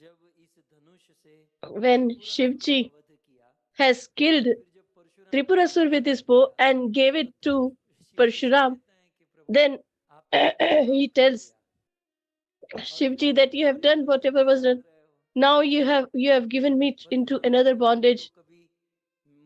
जब इस धनुष से When त्रिपुरासुर का Shivji वध किया, has killed फिर जब परशुराम जी ने Tripurasur with his bow and gave it तो to शिवजी से Parshuram, कहता है कि प्रभु then आपने सब he कर tells दिया और Shivji अब that you have हमारे done ऊपर whatever was क्या done. कर रहे हो? Now you have given me बोले into राम another जी तो bondage. कभी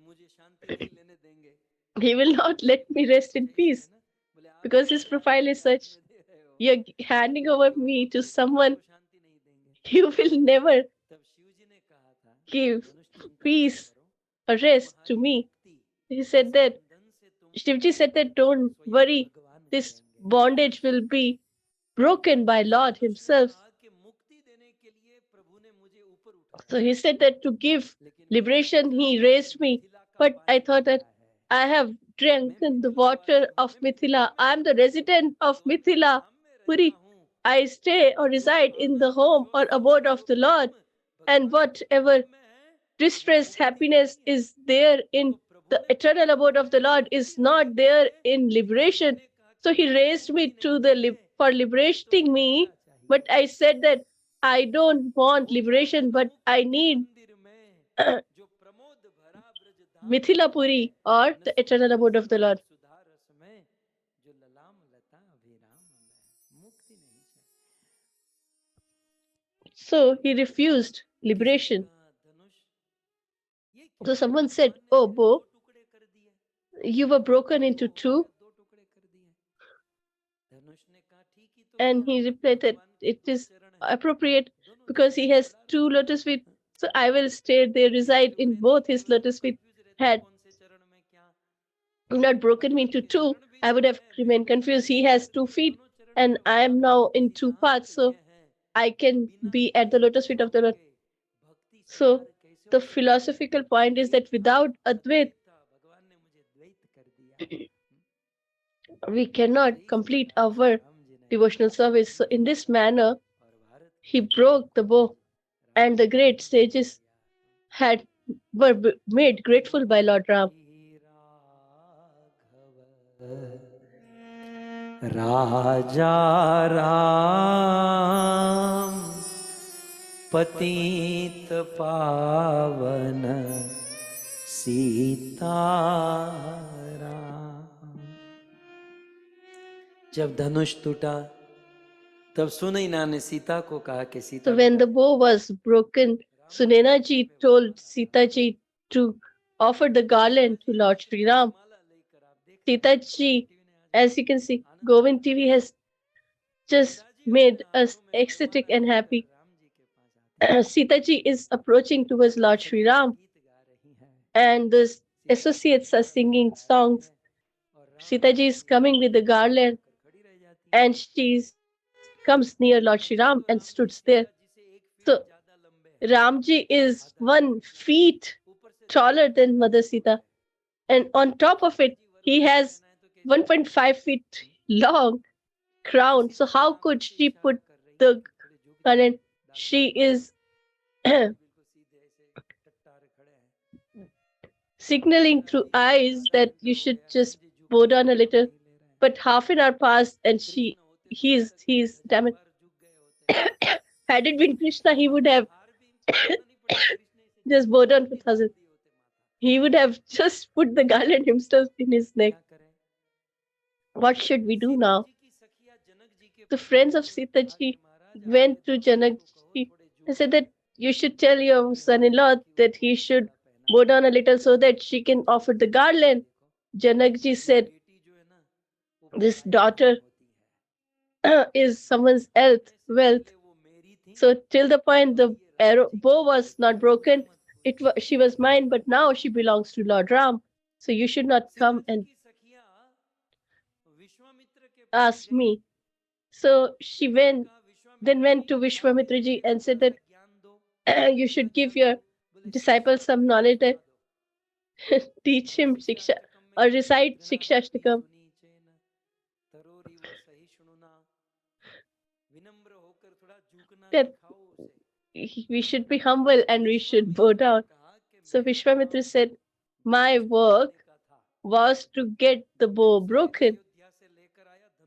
मुझे शांति नहीं लेने देंगे, He will not let me rest in अच्छा ऐसे है peace ना, बोले आप because his किसी राजा profile is के हाथ such. में दे रहे हो You're handing over कि वो me to कभी someone आपको शांति नहीं देंगे। you will never तब शिवजी ने कहा था give धनुष चिंता मत peace करो, or rest to तुम्हारी me. मुक्ति He इस said that, बंधन से तुम Shivji said that don't स्वयं worry, भगवान this करेंगे। bondage will be broken by Lord धनुष ने Himself. कहा कि मुक्ति देने के लिए प्रभु ने मुझे ऊपर उठाया, So he said that to give लेकिन मैंने liberation, सोचा He कि मैंने raised me. मिथिला का But I पानी thought that पिया है, I have मैं drank the मिथिलावासी water हूँ, of मैं मिथिला Mithila. में I am the रहता हूँ, resident of भगवान के Mithila, धाम में रहता Puri. हूँ, I stay or जो reside in the Anand, home जो or सुख, abode of जो the Lord. प्रेम And भगवान के whatever धाम में है वो distress, मुक्ति नहीं happiness है, is there वो in तो the eternal abode of the Lord is not there in liberation. So he raised me to the for liberating me. But I said that I don't want liberation, but I need Mithilapuri or the eternal abode of the Lord. So he refused liberation. So someone said, "Oh, Bo, you were broken into two." And he replied that it is appropriate because he has two lotus feet. So I will stay there, reside in both his lotus feet. Had not broken me into two, I would have remained confused. He has 2 feet, and I am now in two parts, so I can be at the lotus feet of the Lord. So the philosophical point is that without Advait, we cannot complete our devotional service. So in this manner, he broke the bow, and the great sages had were made grateful by Lord Ram. राजा राम पतित पावन सीताराम। जब धनुष टूटा तब सुनैना ने सीता को कहा कि Sita, So when the bow was broken, Sunena ji told Sita ji to offer the garland to Lord Sri Ram. Sita ji, as you can see, Govind TV has just made us ecstatic and happy. Sita ji is approaching towards Lord Sri Ram, and the associates are singing songs. Sita ji is coming with the garland, and she comes near Lord Sri Ram and stood there. So Ramji is 1 feet taller than Mother Sita, and on top of it, he has 1.5 feet long crown. So how could she put the garland? She is signaling through eyes that you should just bow down a little. But half an hour passed, and he's damn it. Had it been Krishna, he would have just bowed down for 1,000. He would have just put the garland himself in his neck. What should we do now? The friends of Sita ji went to Janak ji and said that you should tell your son-in-law that he should bow down a little so that she can offer the garland. Janak ji said, this daughter is someone's wealth. So till the point the arrow bow was not broken, she was mine, but now she belongs to Lord Ram. So you should not come and ask me. So she went to Vishwamitra ji and said that you should give your disciple some knowledge, that teach him Shiksha or recite Shiksha Ashtakam. That we should be humble and we should bow down. So Vishwamitra said, my work was to get the bow broken.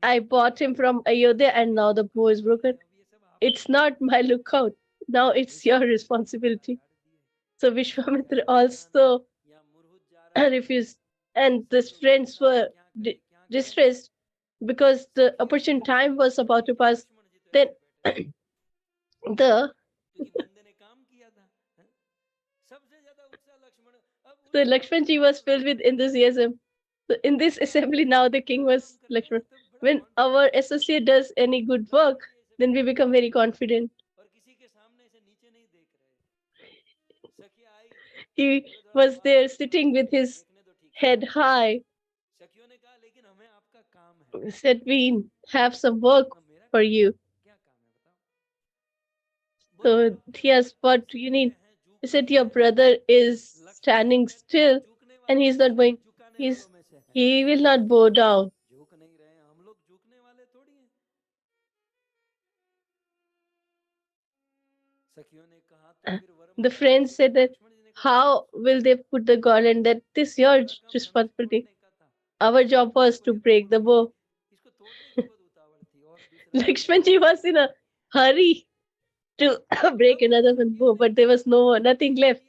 I bought him from Ayodhya and now the bow is broken. It's not my lookout. Now it's your responsibility. So Vishwamitra also refused, and his friends were distressed because the opportune time was about to pass. Then the Lakshman ji was filled with enthusiasm. So in this assembly now the king was Lakshman. When our associate does any good work, then we become very confident. He was there sitting with his head high. Said, we have some work for you. So he asked, what do you need? He said, your brother is standing still and he's not going. He will not bow down. The friends said that, how will they put the garland? That this your responsibility. Our job was to break the bow. Lakshman ji was in a hurry to break another one bow, but there was nothing left.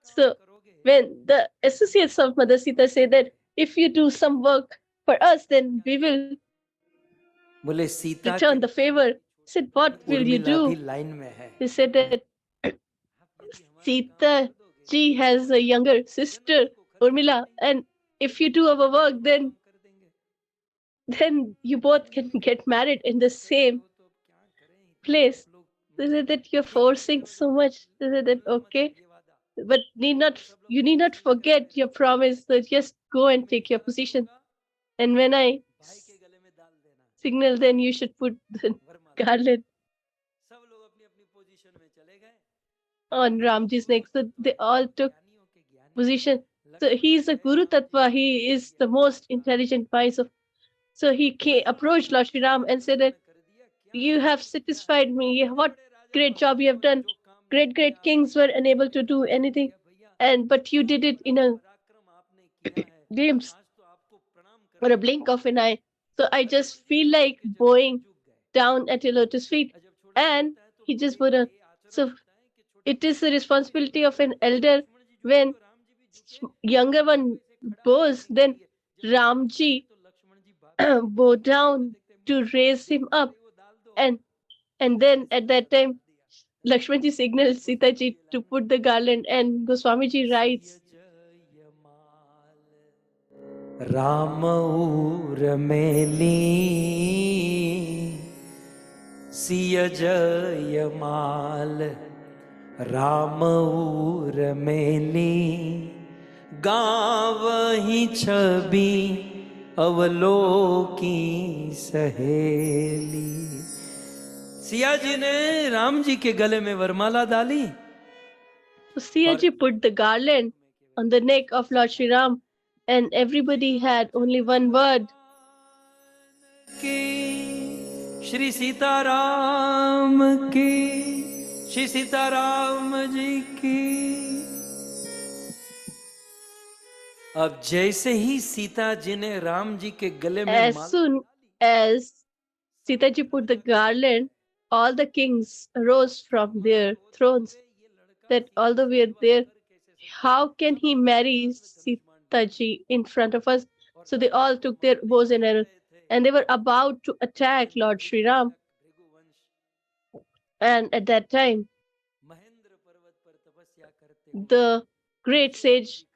So when the associates of Mother Sita say that if you do some work for us, then we will बोले Sita return के the favor. I said, what will you Urmila भी do? Line में है। He said that Sita ji has a younger sister, Urmila, and if you do our work, then you both can get married in the same place. They said that you're forcing so much. They said that okay, but you need not forget your promise. So just go and take your position. And when I signal, then you should put the garland on Ramji's neck. So they all took position. So he's a Guru Tattva. He is the most intelligent wise of. So approached Lord Shri Ram and said that you have satisfied me. What great job you have done. Great kings were unable to do anything, but you did it in a glimpse or a blink of an eye. So I just feel like bowing down at your lotus feet, and he just put a. So it is the responsibility of an elder when younger one bows, then Ramji bow down to raise him up, and then at that time Lakshmanji signals Sita ji to put the garland, and Goswami ji writes, Ram उर्मिली सिय जयमाल, राम उर्मिली गावहि छवि अवलोकी सहेली। सिया जी ने राम जी के गले में वरमाला डाली। so Sita ji put the garland on the neck of Lord Shri Ram, and everybody had only one word. Shri Sitaram की, श्री सीताराम जी की। अब जैसे ही सीता जी ने राम जी के गले में As soon as Sita ji put the garland, all the kings arose from their thrones. That although we are there, how can he marry Sita ji in front of us? So they all took their bows and arrows, and they were about to attack Lord Sri Ram. And at that time, the great sage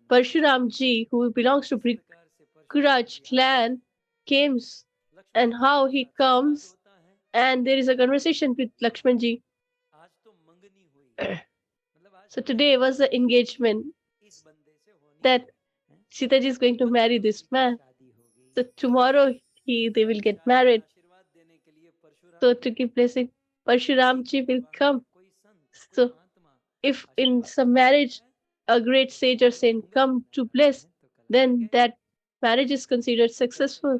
Parshuram ji, who belongs to Brigraj clan, came, and how he comes, and there is a conversation with Lakshman ji. So today was the engagement that Sita ji is going to marry this man. So tomorrow they will get married. So to give blessing, Parshuram ji will come. So if in some marriage a great sage or saint come to bless, then that marriage is considered successful.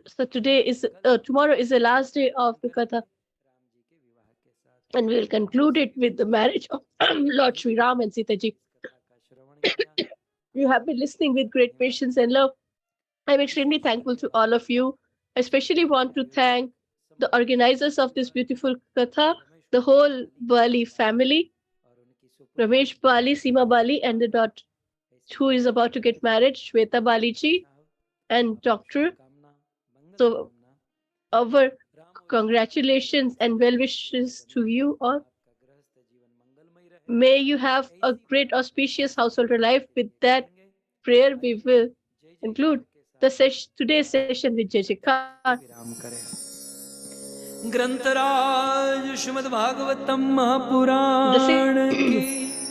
So tomorrow is the last day of the Katha, and we will conclude it with the marriage of Lord Sri Ram and Sita ji. You have been listening with great patience and love. I'm extremely thankful to all of you. I especially want to thank the organizers of this beautiful Katha, the whole Bali family, Ramesh Bali, Seema Bali, and the daughter who is about to get married, Shweta Bali ji, and Doctor. So, our congratulations and well wishes to you all. May you have a great auspicious household life. With that prayer, we will conclude today's session with Jai Jaikar. ग्रंथराज Shrimad Bhagavatam Mahapuran की